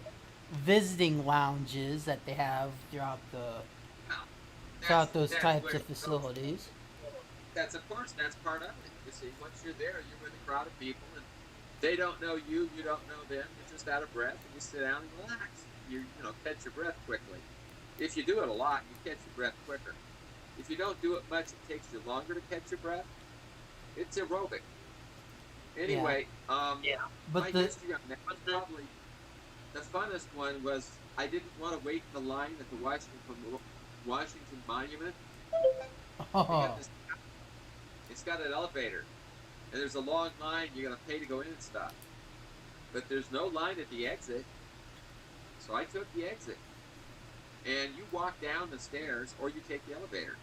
visiting lounges that they have throughout Now, those that's types where of facilities. that's of course that's part of it. You see, once you're there, you're with a crowd of people, and they don't know you, you don't know them. You're just out of breath, and you sit down and relax. You catch your breath quickly. If you do it a lot, you catch your breath quicker. If you don't do it much, it takes you longer to catch your breath. It's aerobic. Anyway, But my the history on that was probably the funnest one. Was I didn't want to wait in the line at the Washington Monument. They got this, it's got an elevator, and there's a long line. You got to pay to go in and stuff. But there's no line at the exit, so I took the exit. And you walk down the stairs, or you take the elevator.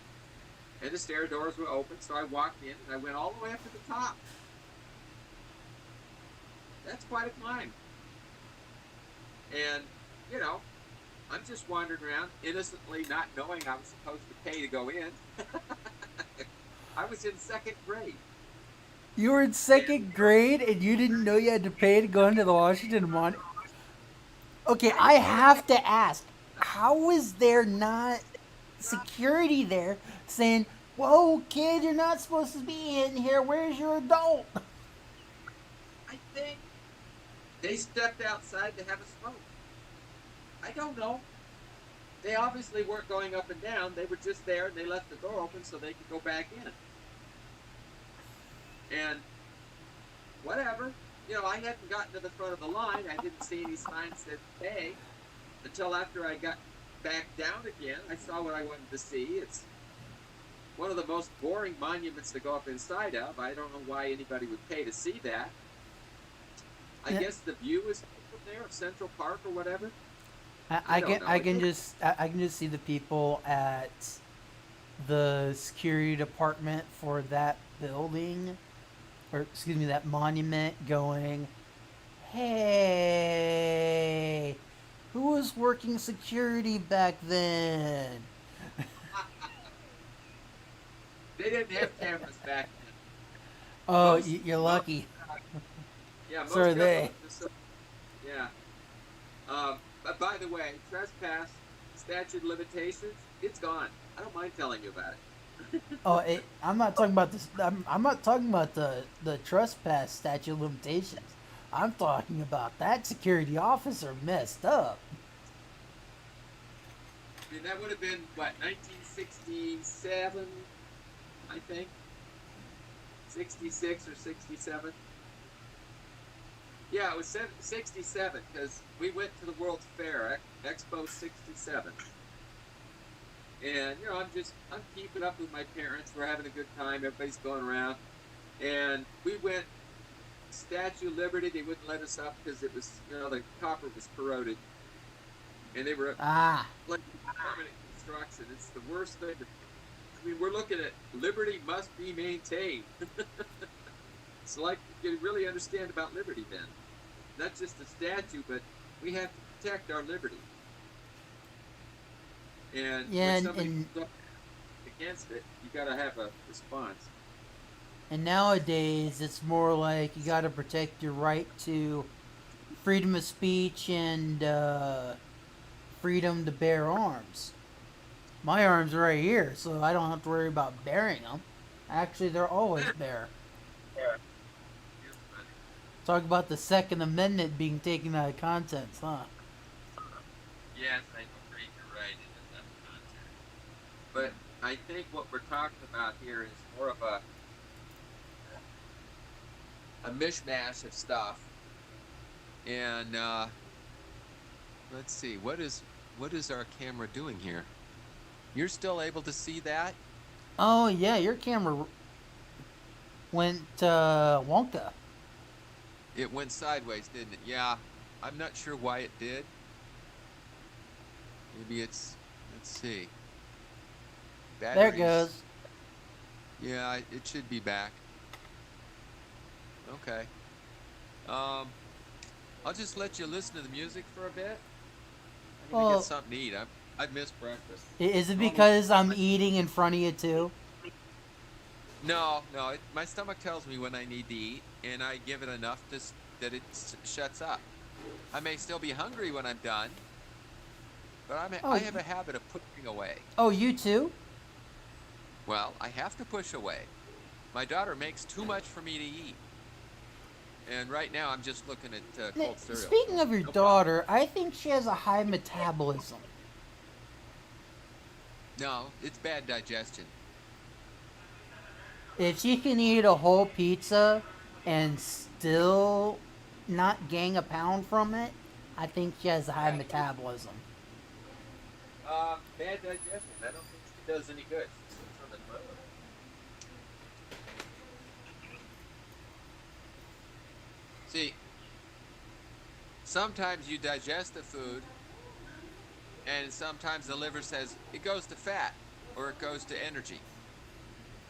And the stair doors were open, so I walked in, and I went all the way up to the top. That's quite a climb. And, I'm just wandering around, innocently not knowing I was supposed to pay to go in. I was in second grade. you were in second grade and you didn't know you had to pay to go into the Washington Monument. Okay, I have to ask, how is there not security there saying, "Whoa, kid, you're not supposed to be in here. Where's your adult?" I think they stepped outside to have a smoke. I don't know. They obviously weren't going up and down. They were just there, and they left the door open so they could go back in. And whatever. I hadn't gotten to the front of the line. I didn't see any signs that pay until after I got back down again. I saw what I wanted to see. It's one of the most boring monuments to go up inside of. I don't know why anybody would pay to see that. I guess the view is from there of Central Park or whatever. I can just see the people at the security department for that building, or excuse me, that monument, going, "Hey, who was working security back then?" They didn't have cameras back then. Oh, Most, you're most, lucky. yeah, So are most they. government facilities. Yeah. But by the way, trespass statute of limitations, it's gone. I don't mind telling you about it. Oh, I'm not talking about this. I'm not talking about the trespass statute of limitations. I'm talking about that security officer messed up. I mean, that would have been what 1967, I think, 66 or 67. Yeah, it was 67 because we went to the World's Fair, Expo 67. And, I'm keeping up with my parents. We're having a good time. Everybody's going around. And we went Statue of Liberty. They wouldn't let us up because it was, the copper was corroded. And they were Ah, like permanent construction. It's the worst thing. I mean, we're looking at liberty must be maintained. It's like you really understand about liberty then. Not just a statue, but we have to protect our liberty. And yeah, when somebody comes up against it, you got to have a response. and nowadays it's more like you got to protect your right to freedom of speech and freedom to bear arms. My arms are right here, so I don't have to worry about bearing them. Actually, they're always bare. Talk about the Second Amendment being taken out of context, huh? Yes, I agree. You're right. It is that content. But I think what we're talking about here is more of a mishmash of stuff. And let's see, what is our camera doing here? You're still able to see that? Oh yeah, your camera went Wonka. It went sideways, didn't it? Yeah, I'm not sure why it did. Maybe let's see. There Batteries. it goes. Yeah, it should be back. Okay. I'll just let you listen to the music for a bit. I need to Well, get something to eat. I'd missed breakfast. is it because I'm eating in front of you too? No. My stomach tells me when I need to eat, and I give it enough that it shuts up. I may still be hungry when I'm done, but Oh, I have a habit of pushing away. oh, you too? Well, I have to push away. My daughter makes too much for me to eat. And right now, I'm just looking at cold cereal. Speaking of your No problem. daughter, I think she has a high metabolism. No, it's bad digestion. If she can eat a whole pizza and still not gain a pound from it, I think she has a high metabolism. Bad digestion. I don't think she does any good. She sits on the toilet. See, sometimes you digest the food, and sometimes the liver says it goes to fat or it goes to energy.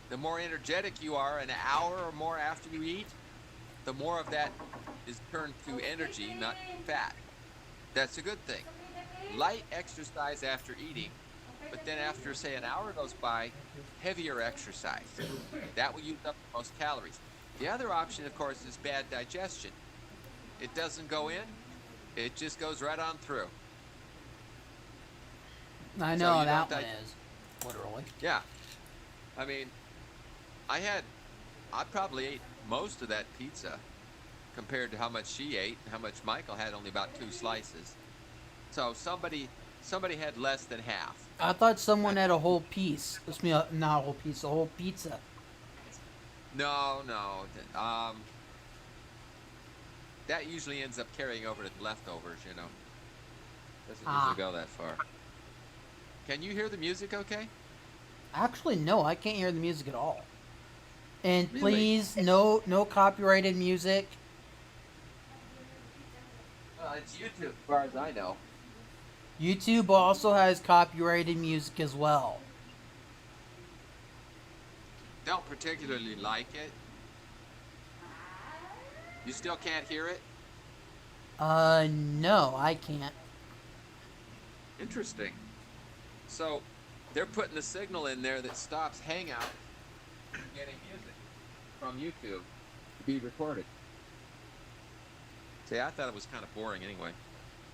The more energetic you are an hour or more after you eat, the more of that is turned to energy, not fat. That's a good thing. Light exercise after eating, but then after, say, an hour goes by, heavier exercise. That will use up the most calories. The other option, of course, is bad digestion. It doesn't go in, it just goes right on through. I So know you that don't one is, literally. Yeah. I mean, I probably ate most of that pizza compared to how much she ate and how much Michael had, only about 2 slices. So somebody had less than half. I thought someone had a whole piece. Not a whole piece, a whole pizza. No. That usually ends up carrying over to the leftovers, Doesn't usually go that far. Can you hear the music okay? Actually, no, I can't hear the music at all. And Really? please, no copyrighted music. It's YouTube, as far as I know. YouTube also has copyrighted music as well. Don't particularly like it. You still can't hear it? No, I can't. Interesting. So they're putting the signal in there that stops Hangout getting music from YouTube to be recorded. See, I thought it was kind of boring anyway.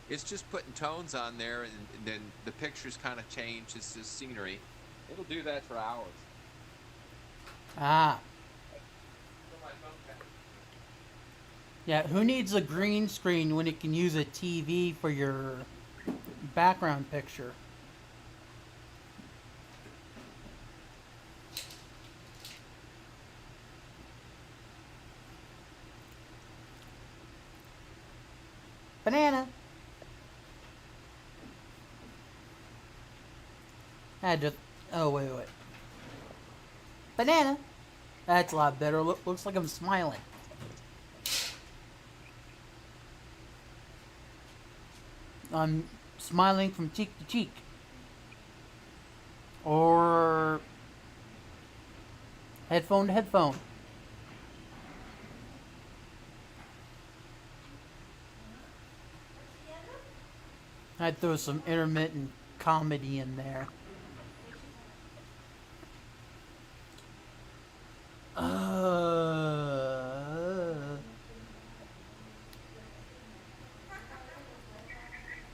It's just putting tones on there, and then the pictures kind of change. It's just scenery. It'll do that for hours. Ah. Yeah, who needs a green screen when it can use a TV for your background picture? Banana. I just. Oh, wait. Banana. That's a lot better. Looks like I'm smiling. I'm smiling from cheek to cheek. Or headphone to headphone. I'd throw some intermittent comedy in there.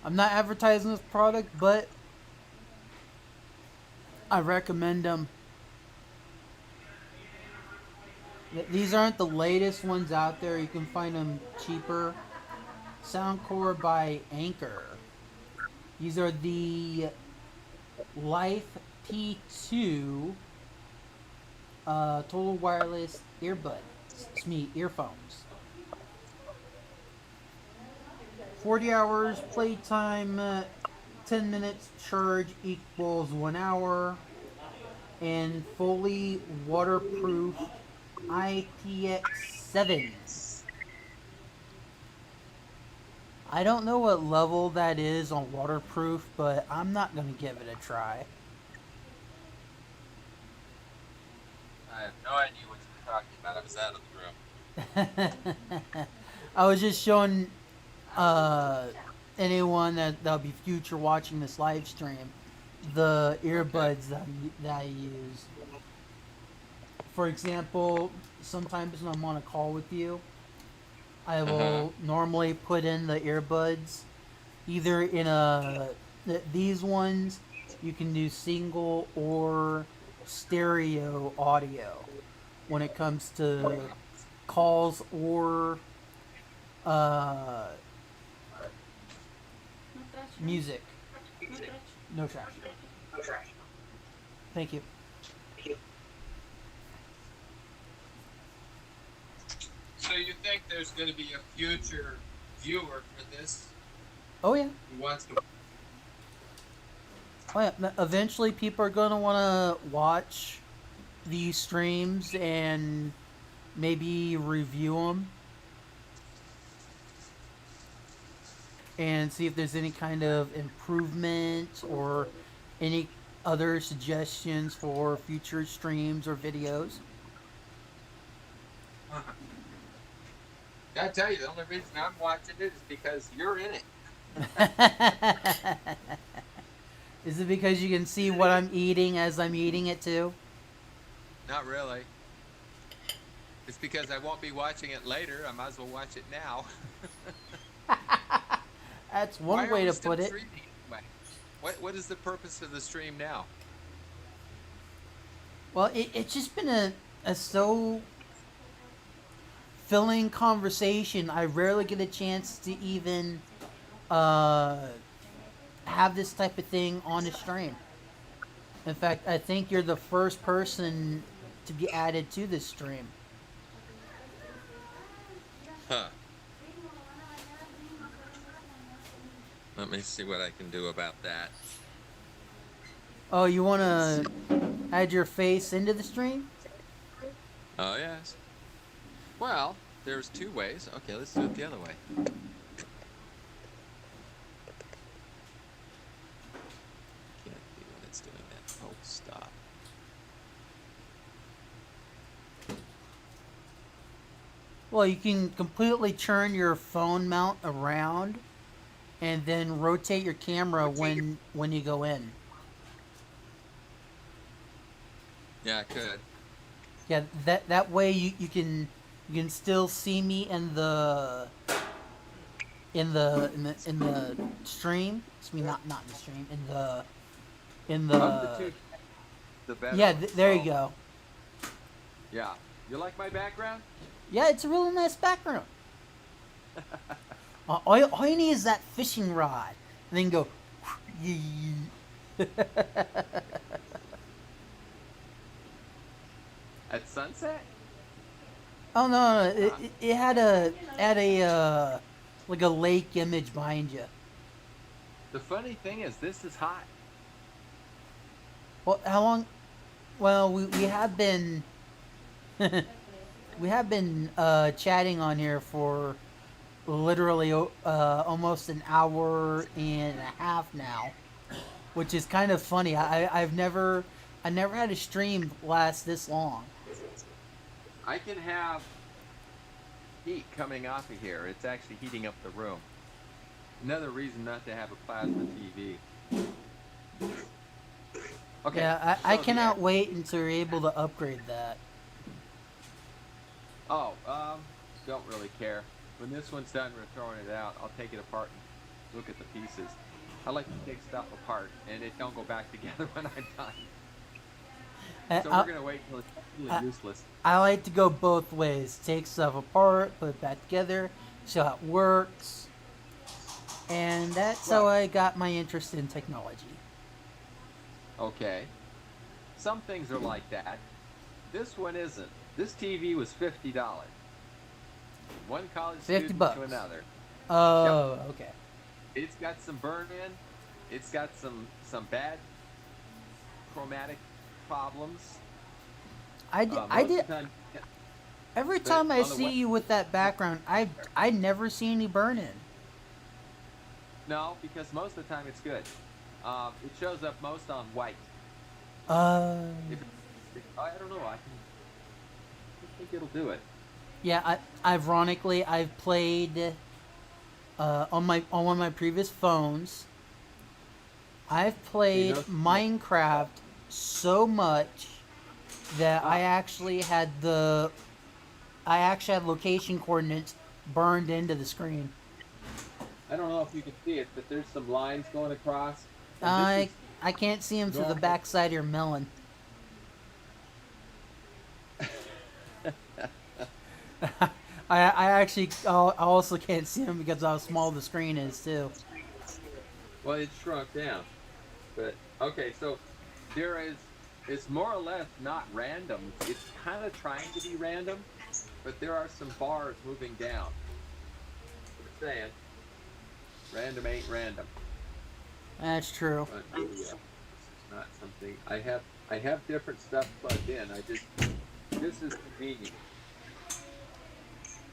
I'm not advertising this product, but I recommend them. These aren't the latest ones out there. You can find them cheaper. Soundcore by Anchor. These are the Life P2 total wireless earbuds. Earphones. 40 hours playtime, 10 minutes charge equals 1 hour, and fully waterproof IPX7. I don't know what level that is on waterproof, but I'm not going to give it a try. I have no idea what you're talking about. I was out of the room. I was just showing anyone that'll be future watching this live stream the earbuds that I use. For example, sometimes when I'm on a call with you, I will normally put in the earbuds either in these ones you can do single or stereo audio when it comes to calls or music. No trash. Thank you. So you think there's going to be a future viewer for this? Oh yeah. Who wants to? Oh yeah. Eventually, people are gonna want to watch these streams and maybe review them and see if there's any kind of improvement or any other suggestions for future streams or videos. I tell you, the only reason I'm watching it is because you're in it. Is it because you can see what I'm eating as I'm eating it too? Not really. It's because I won't be watching it later. I might as well watch it now. That's one way to put it. What is the purpose of the stream now? Well, it's just been a so filling conversation. I rarely get a chance to even have this type of thing on the stream. In fact, I think you're the first person to be added to this stream. Huh. Let me see what I can do about that. Oh, you want to add your face into the stream? Oh, yes. Well, there's two ways. Okay, let's do it the other way. Can't be when it's doing that. Oh, stop. Well, you can completely turn your phone mount around and then rotate your camera when you go in. Yeah, I could. Yeah, that way you can still see me in the stream. I mean, not in the stream, in Of the the two, the better yeah. one. There you So go. yeah, you like my background? Yeah, it's a really nice background. All you need is that fishing rod, and then go. At sunset? Oh no, no, Huh? it had a like a lake image behind you. The funny thing is, this is hot. Well, how long? Well, we have been we have been chatting on here for literally almost an hour and a half now, which is kind of funny. I never had a stream last this long. I can have heat coming off of here. It's actually heating up the room. Another reason not to have a plasma TV. Okay. Yeah, I So cannot wait until you're able to upgrade that. oh, don't really care. When this one's done, we're throwing it out. I'll take it apart and look at the pieces. I like to take stuff apart and it don't go back together when I'm done. I, So I, we're gonna wait until it's completely useless. I like to go both ways. Take stuff apart, put it back together, see how it works. And that's how I got my interest in technology. Okay. Some things are like that. This one isn't. This TV was $50. One college 50 student bucks. to another. Oh, okay. It's got some burn in. It's got some bad chromatic problems. I did. Most of the time, Every but time I on the see web- you with that background, I never see any burn in. no, because most of the time it's good. It shows up most on white. Uh, I don't know. I think it'll do it. yeah. Ironically, I've played on one of my previous phones. I've played Minecraft so much that I actually had location coordinates burned into the screen. I don't know if you can see it, but there's some lines going across. I can't see them through the normal. backside of your melon. I also can't see them because of how small the screen is too. Well, it shrunk down. But okay, so it's more or less not random. It's kind of trying to be random, but there are some bars moving down. I'm saying, random ain't random. That's true. But yeah, this is not something I have different stuff plugged in. This is convenient.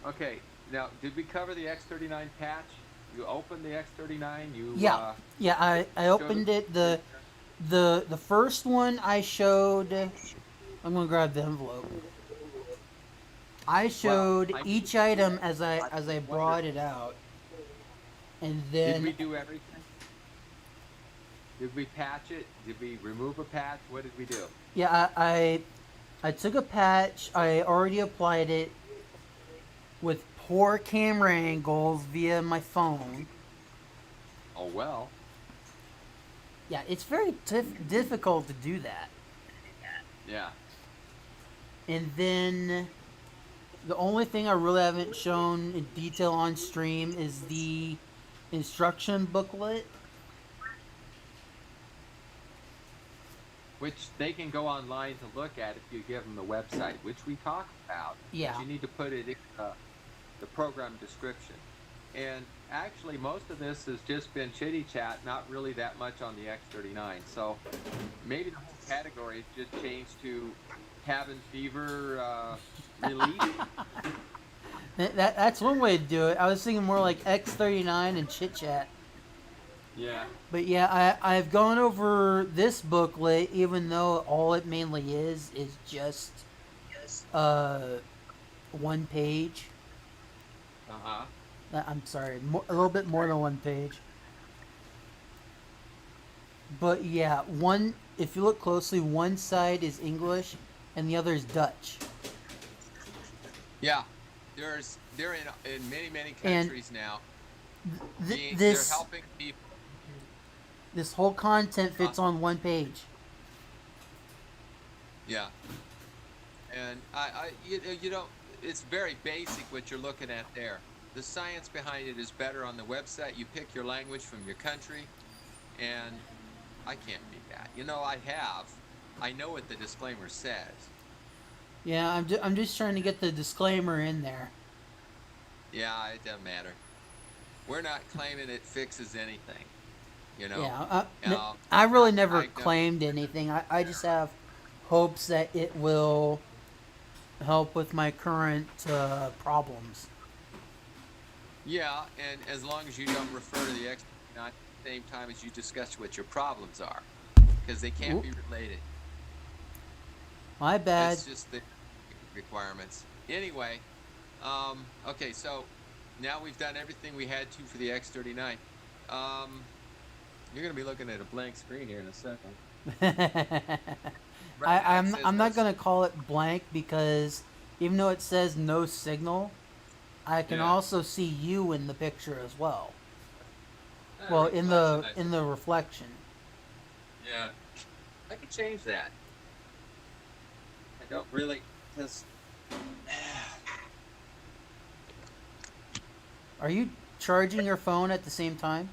Okay, now did we cover the x39 patch? You opened the x39. Yeah, I opened it. The first one I showed. I'm gonna grab the envelope. I showed each item as I brought it out, and Did we then do everything? Did we patch it? Did we remove a patch? What did we do? yeah, I took a patch. I already applied it with poor camera angles via my phone. Oh well. Yeah, it's very difficult to do that. Yeah. And then the only thing I really haven't shown in detail on stream is the instruction booklet. Which they can go online to look at if you give them the website, which we talked about. Yeah. But you need to put it in the program description. And actually, most of this has just been chitty chat, not really that much on the x39. So maybe the whole category has just changed to cabin fever relief. That's one way to do it. I was thinking more like X39 and chit chat. Yeah. But yeah, I've gone over this booklet, even though all it mainly is just one page. Uh-huh. I'm sorry, a little bit more than one page. But yeah, if you look closely, one side is English and the other is Dutch. Yeah, they're in many And countries now. They're this helping people. this whole content Uh, fits on one page. yeah, and you don't. It's very basic what you're looking at there. The science behind it is better on the website. You pick your language from your country, and I can't beat that. I know what the disclaimer says. Yeah, I'm just trying to get the disclaimer in there. Yeah, it doesn't matter. We're not claiming it fixes anything. You know. Yeah, Uh, I really never I know. claimed anything. I just have hopes that it will help with my current problems. Yeah, and as long as you don't refer to the X39 at the same time as you discuss what your problems are, because they can't Oop, be related. my bad. That's just the requirements. Anyway, okay, so now we've done everything we had to for the X39. You're going to be looking at a blank screen here in a second. Right now it says I'm no. not gonna call it blank because even though it says no signal, I can Yeah. also see you in the picture as well. Well, in Reflection, I the reflection. Yeah. I could change that. I don't really, because Are you charging your phone at the same time?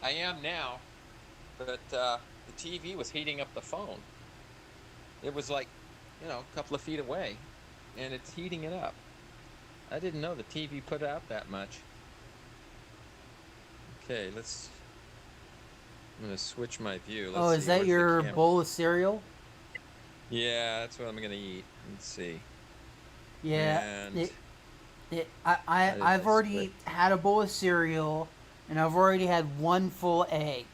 I am now, but the TV was heating up the phone. It was like, a couple of feet away, and it's heating it up. I didn't know the TV put out that much. Okay, I'm going to switch my view. Let's Oh, is see, that where's the your camera? bowl of cereal? Yeah, that's what I'm going to eat. Let's see. Yeah. And I've already had a bowl of cereal, and I've already had one full egg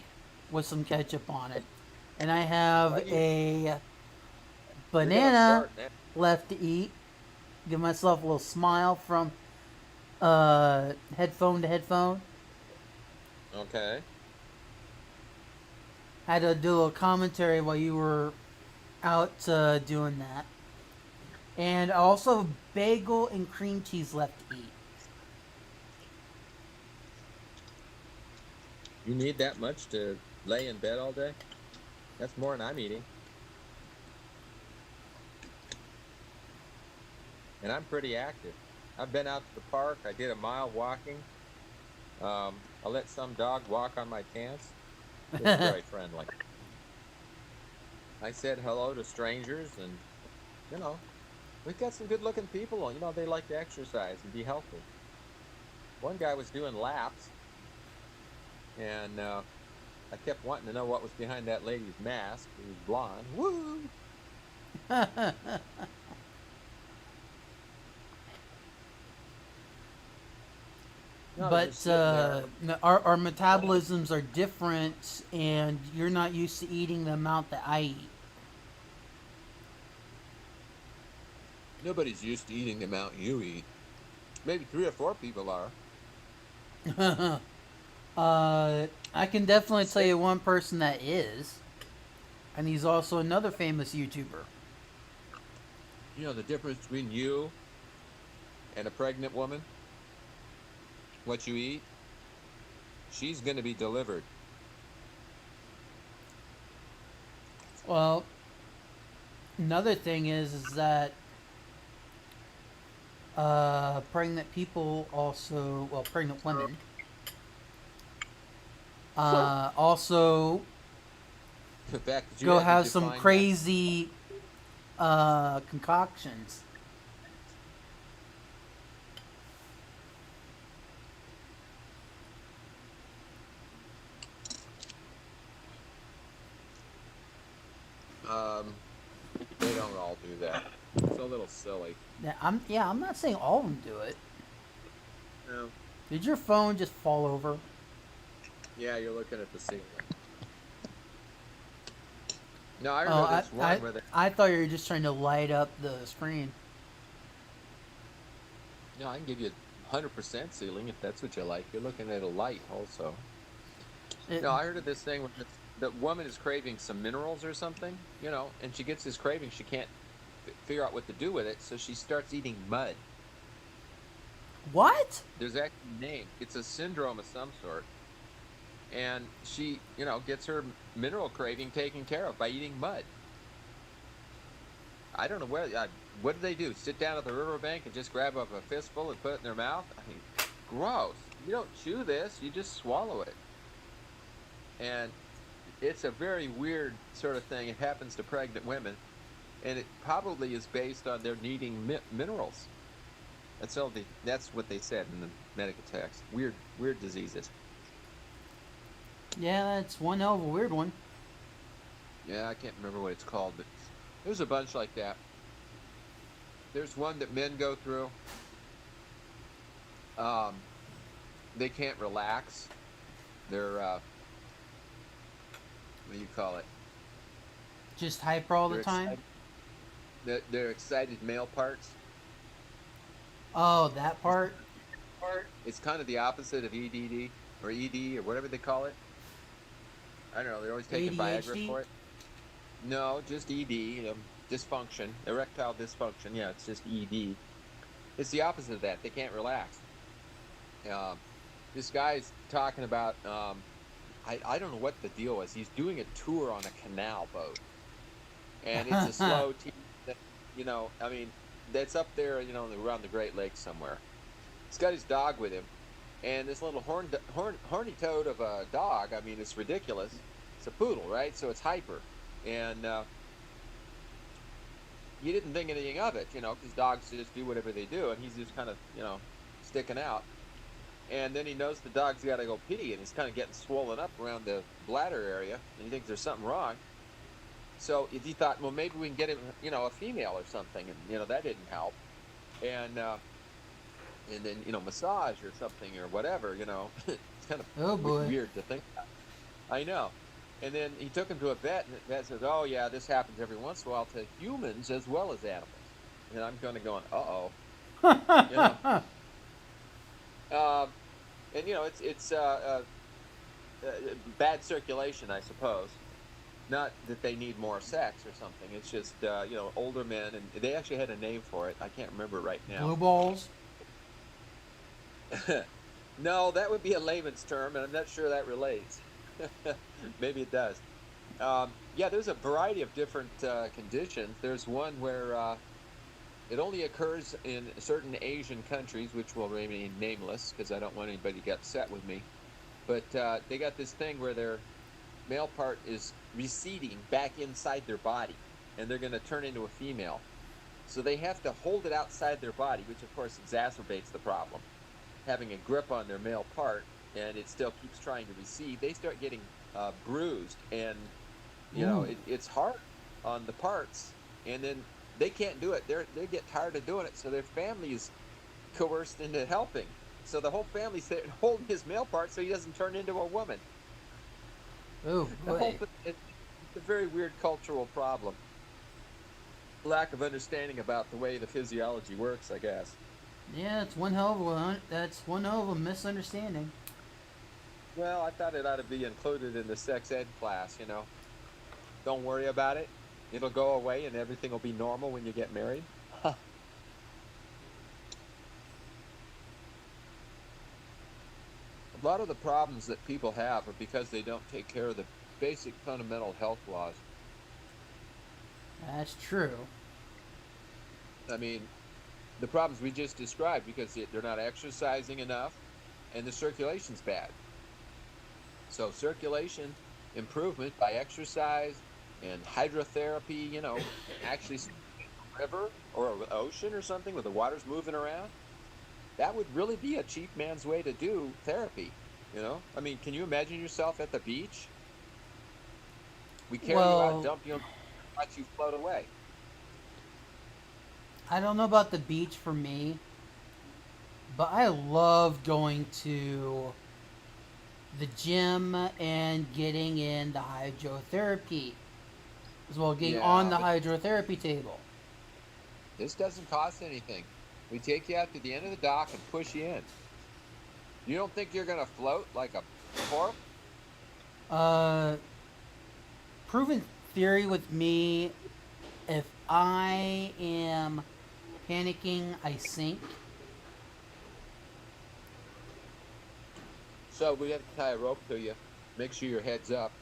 with some ketchup on it, and I have Well, a you're gonna banana fart now. left to eat. Give myself a little smile from headphone to headphone. Okay. Had to do a little commentary while you were out doing that. And also bagel and cream cheese left to eat. You need that much to lay in bed all day? That's more than I'm eating. And I'm pretty active. I've been out to the park. I did a mile walking. I let some dog walk on my pants. It was very friendly. I said hello to strangers, and we've got some good-looking people. They like to exercise and be healthy. One guy was doing laps, and I kept wanting to know what was behind that lady's mask. She was blonde. Woo! No, they're But just sitting there. our metabolisms are different, and you're not used to eating the amount that I eat. Nobody's used to eating the amount you eat. Maybe 3 or 4 people are. I can definitely tell you one person that is, and he's also another famous YouTuber. You know the difference between you and a pregnant woman? What you eat? She's going to be delivered. Well, another thing is that pregnant people also, well, pregnant women also In fact, did you go have to have some define that? crazy concoctions. They don't all do that. It's a little silly. I'm not saying all of them do it. No. Did your phone just fall over? Yeah, you're looking at the ceiling. No, I Oh, remember this one where I thought you were just trying to light up the screen. No, I can give you 100% ceiling if that's what you like. You're looking at a light also. It, No, I heard of this thing where the woman is craving some minerals or something, and she gets this craving. She can't figure out what to do with it, so she starts eating mud. What? There's actually a name. It's a syndrome of some sort. And she, gets her mineral craving taken care of by eating mud. I don't know what do they do? Sit down at the riverbank and just grab up a fistful and put it in their mouth? I mean, gross. You don't chew this, you just swallow it. And it's a very weird sort of thing. It happens to pregnant women, and it probably is based on their needing minerals. That's what they said in the medical text. Weird diseases. Yeah, that's one hell of a weird one. Yeah, I can't remember what it's called, but there's a bunch like that. There's one that men go through. They can't relax. They're what do you call it? Just hyper all the time? They're excited male parts. Oh, that part? It's kind of the opposite of EDD or ED or whatever they call it. I don't know. They're always taking Viagra for it. No, just ED, dysfunction, erectile dysfunction. Yeah, it's just ED. It's the opposite of that. They can't relax. This guy's talking about, I don't know what the deal was. He's doing a tour on a canal boat. And it's a slow I mean, that's up there, around the Great Lakes somewhere. He's got his dog with him. And this little horny toad of a dog, I mean, it's ridiculous. It's a poodle, right? So it's hyper. And he didn't think anything of it, because dogs just do whatever they do. And he's just kind of, sticking out. And then he knows the dog's got to go pee, and he's kind of getting swollen up around the bladder area. And he thinks there's something wrong. So he thought, well, maybe we can get him, a female or something. And, that didn't help. And then, massage or something or whatever, it's kind of weird to think about. I know. And then he took him to a vet, and the vet says, oh, yeah, this happens every once in a while to humans as well as animals. And I'm kind of going, uh-oh. And, it's bad circulation, I suppose. Not that they need more sex or something. It's just, older men, and they actually had a name for it. I can't remember right now. Blue balls? No, that would be a layman's term, and I'm not sure that relates. Maybe it does. Yeah, there's a variety of different conditions. There's one where it only occurs in certain Asian countries, which will remain nameless because I don't want anybody to get upset with me. But they got this thing where their male part is receding back inside their body, and they're going to turn into a female. So they have to hold it outside their body, which of course exacerbates the problem. Having a grip on their male part, and it still keeps trying to recede, they start getting bruised, and it's hard on the parts, and then they can't do it. They get tired of doing it, so their family is coerced into helping. So the whole family's holding his male part so he doesn't turn into a woman. Oh, boy. It's a very weird cultural problem. Lack of understanding about the way the physiology works, I guess. Yeah, that's one hell of a misunderstanding. Well, I thought it ought to be included in the sex ed class, Don't worry about it. It'll go away and everything will be normal when you get married. Huh. A lot of the problems that people have are because they don't take care of the basic fundamental health laws. That's true. I mean, the problems we just described, because they're not exercising enough and the circulation's bad. So circulation improvement by exercise and hydrotherapy, actually a river or an ocean or something where the water's moving around, that would really be a cheap man's way to do therapy. I mean, can you imagine yourself at the beach? We carry you out and dump you and let you float away. I don't know about the beach for me, but I love going to the gym and getting in the hydrotherapy, as well as getting on the hydrotherapy table. This doesn't cost anything. We take you out to the end of the dock and push you in. You don't think you're going to float like a corpse? proven theory with me. If I am panicking, I sink. So we have to tie a rope to you. Make sure your head's up.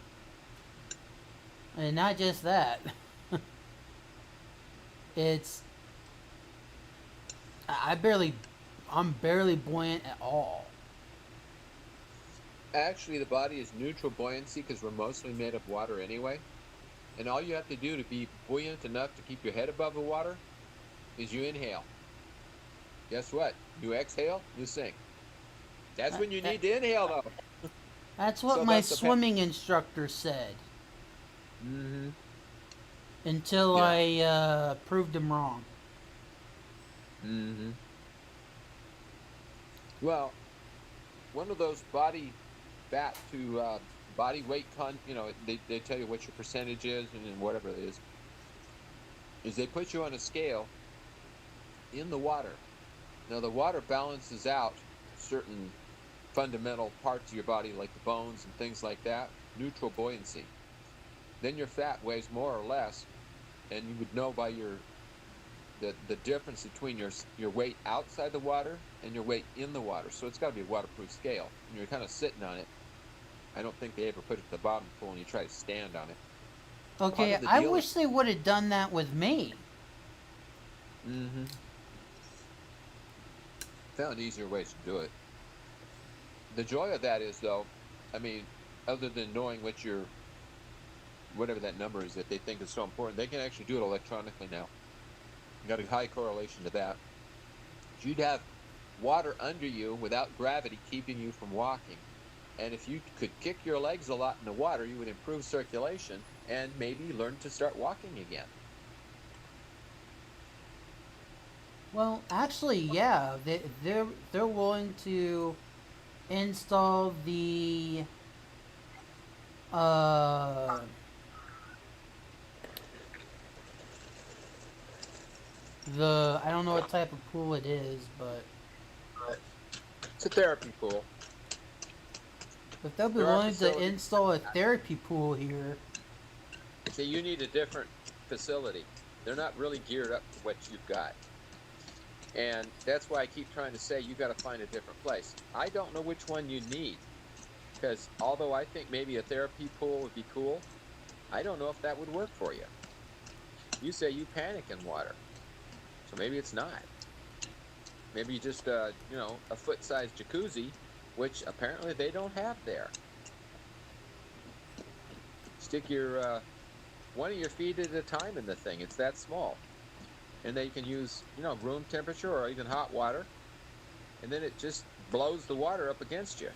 And not just that. It's I barely I'm barely buoyant at all. Actually, the body is neutral buoyancy because we're mostly made of water anyway. And all you have to do to be buoyant enough to keep your head above the water is you inhale. Guess what? You exhale, you sink. That's when you need to inhale, though. That's what So my that's the swimming instructor said Mm-hmm. until Yeah. I proved him wrong. Mm-hmm. Well, one of those body fat to body weight they tell you what your percentage is and whatever it is they put you on a scale in the water. Now the water balances out certain fundamental parts of your body like the bones and things like that, neutral buoyancy. Then your fat weighs more or less, and you would know by the difference between your weight outside the water and your weight in the water. So it's got to be a waterproof scale, and you're kind of sitting on it. I don't think they ever put it at the bottom of the pool and you try to stand on it. Okay, I wish they would have done that with me. Mm-hmm. Found easier ways to do it. The joy of that is, though, I mean, other than knowing whatever that number is that they think is so important, they can actually do it electronically now. You got a high correlation to that. You'd have water under you without gravity keeping you from walking. And if you could kick your legs a lot in the water, you would improve circulation and maybe learn to start walking again. Well, actually, yeah, they're willing to install uh the I don't know what type of pool it is, but It's a therapy pool. if they'll be There are willing to facilities. install a therapy pool here, See, you need a different facility. They're not really geared up to what you've got. And that's why I keep trying to say you got to find a different place. I don't know which one you need, because although I think maybe a therapy pool would be cool, I don't know if that would work for you. You say you panic in water, so maybe it's not. Maybe just a foot-sized jacuzzi, which apparently they don't have there. Stick your one of your feet at a time in the thing. It's that small. And then you can use, room temperature or even hot water. And then it just blows the water up against you.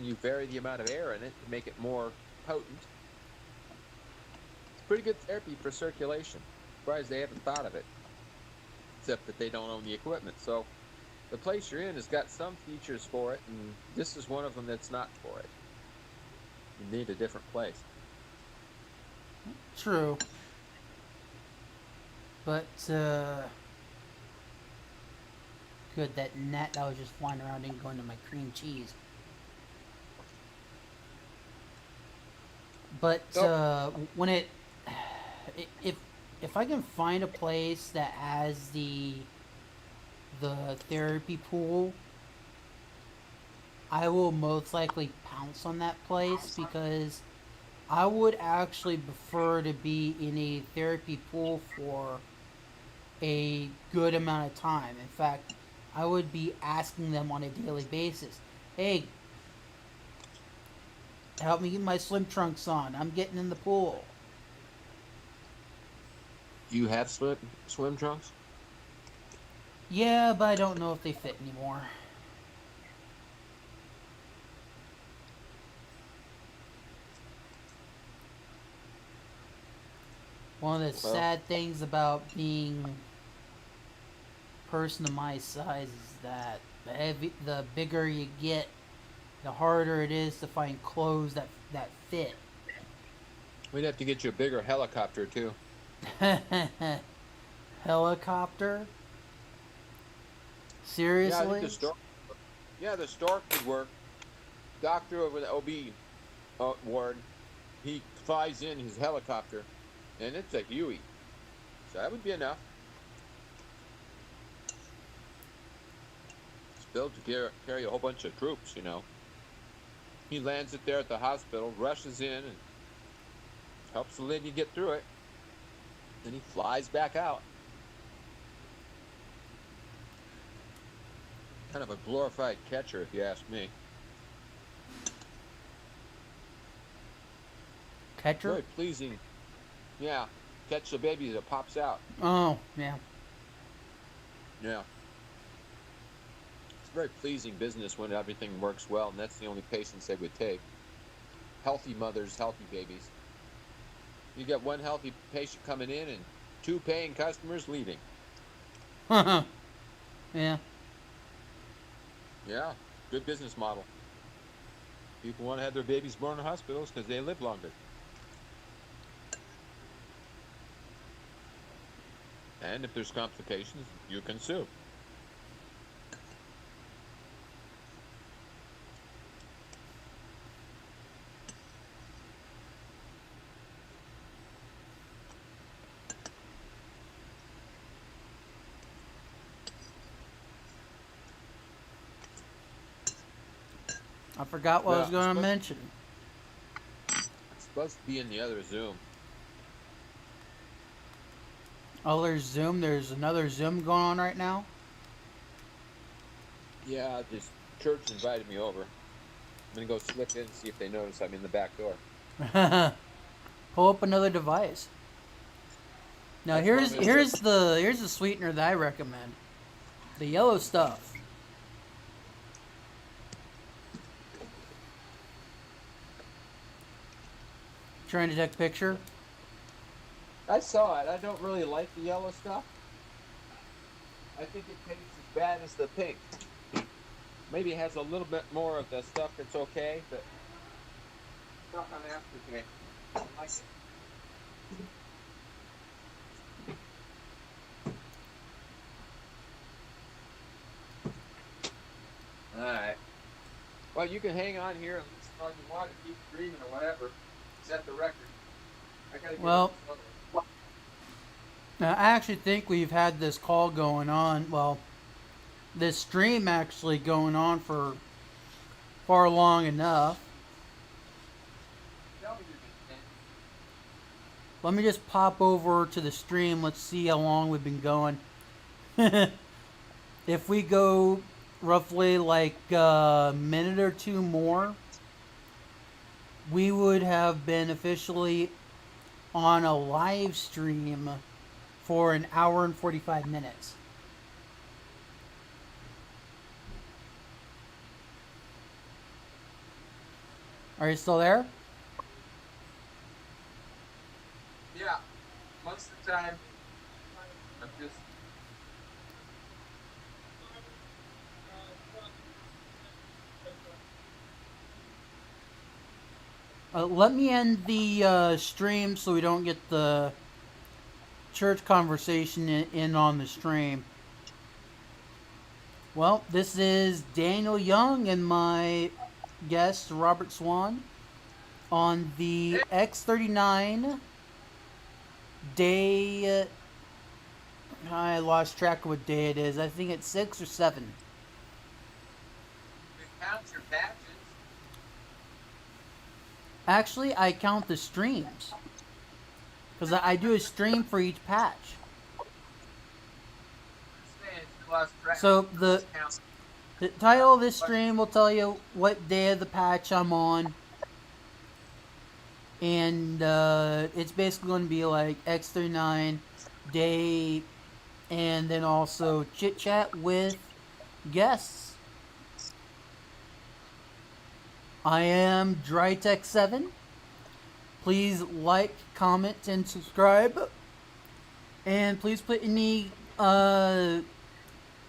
You vary the amount of air in it to make it more potent. It's pretty good therapy for circulation. Surprised they haven't thought of it. Except that they don't own the equipment. So the place you're in has got some features for it, and this is one of them that's not for it. You need a different place. true. But good, that gnat that was just flying around didn't go into my cream cheese. But when if I can find a place that has the therapy pool, I will most likely pounce on that place because I would actually prefer to be in a therapy pool for a good amount of time. In fact, I would be asking them on a daily basis, hey, help me get my swim trunks on. I'm getting in the pool. You have swim trunks? Yeah, but I don't know if they fit anymore. One of the sad things about being a person of my size is that the bigger you get, the harder it is to find clothes that fit. We'd have to get you a bigger helicopter, too. Helicopter? Seriously? Yeah, I think the stork could work. Doctor over the OB ward, he flies in his helicopter, and it's a Huey. So that would be enough. It's built to carry a whole bunch of troops, you know. He lands it there at the hospital, rushes in, and helps the lady get through it. Then he flies back out. Kind of a glorified catcher, if you ask me. Catcher? Very pleasing. Yeah, catch the baby that pops out. Oh, yeah. Yeah. It's very pleasing business when everything works well, and that's the only patience they would take. Healthy mothers, healthy babies. You get one healthy patient coming in and 2 paying customers leaving. Yeah. Yeah, good business model. People want to have their babies born in hospitals because they live longer. And if there's complications, you can sue. I forgot what I was going to mention. It's supposed to be in the other Zoom. Oh, there's Zoom. There's another Zoom going on right now. Yeah, this church invited me over. I'm going to go slip in and see if they notice I'm in the back door. Pull up another device. Now That's here's the sweetener that I recommend. The yellow stuff. Trying to take a picture. I saw it. I don't really like the yellow stuff. I think it tastes as bad as the pink. Maybe it has a little bit more of the stuff that's okay, but stuff on aftertaste. I don't like it. Alright. Well, you can hang on here and listen all you want and keep dreaming or whatever. Set the record. I gotta get Well, now, I actually think we've had this call going on, well, this stream actually going on for far long enough. Let me just pop over to the stream. Let's see how long we've been going. If we go roughly like a minute or two more, we would have been officially on a live stream for an hour and 45 minutes. Are you still there? Yeah, most of the time, I'm just. Let me end the stream so we don't get the church conversation in on the stream. Well, this is Daniel Young and my guest, Robert Swan, on the X39 day. I lost track of what day it is. I think it's 6 or 7. You count your batches. Actually, I count the streams. Because I do a stream for each patch. So the title of this stream will tell you what day of the patch I'm on. And it's basically going to be like X39 day, and then also chit chat with guests. I am DryTech7. Please like, comment, and subscribe. And please put any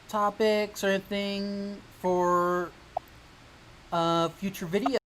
topics or anything for future videos.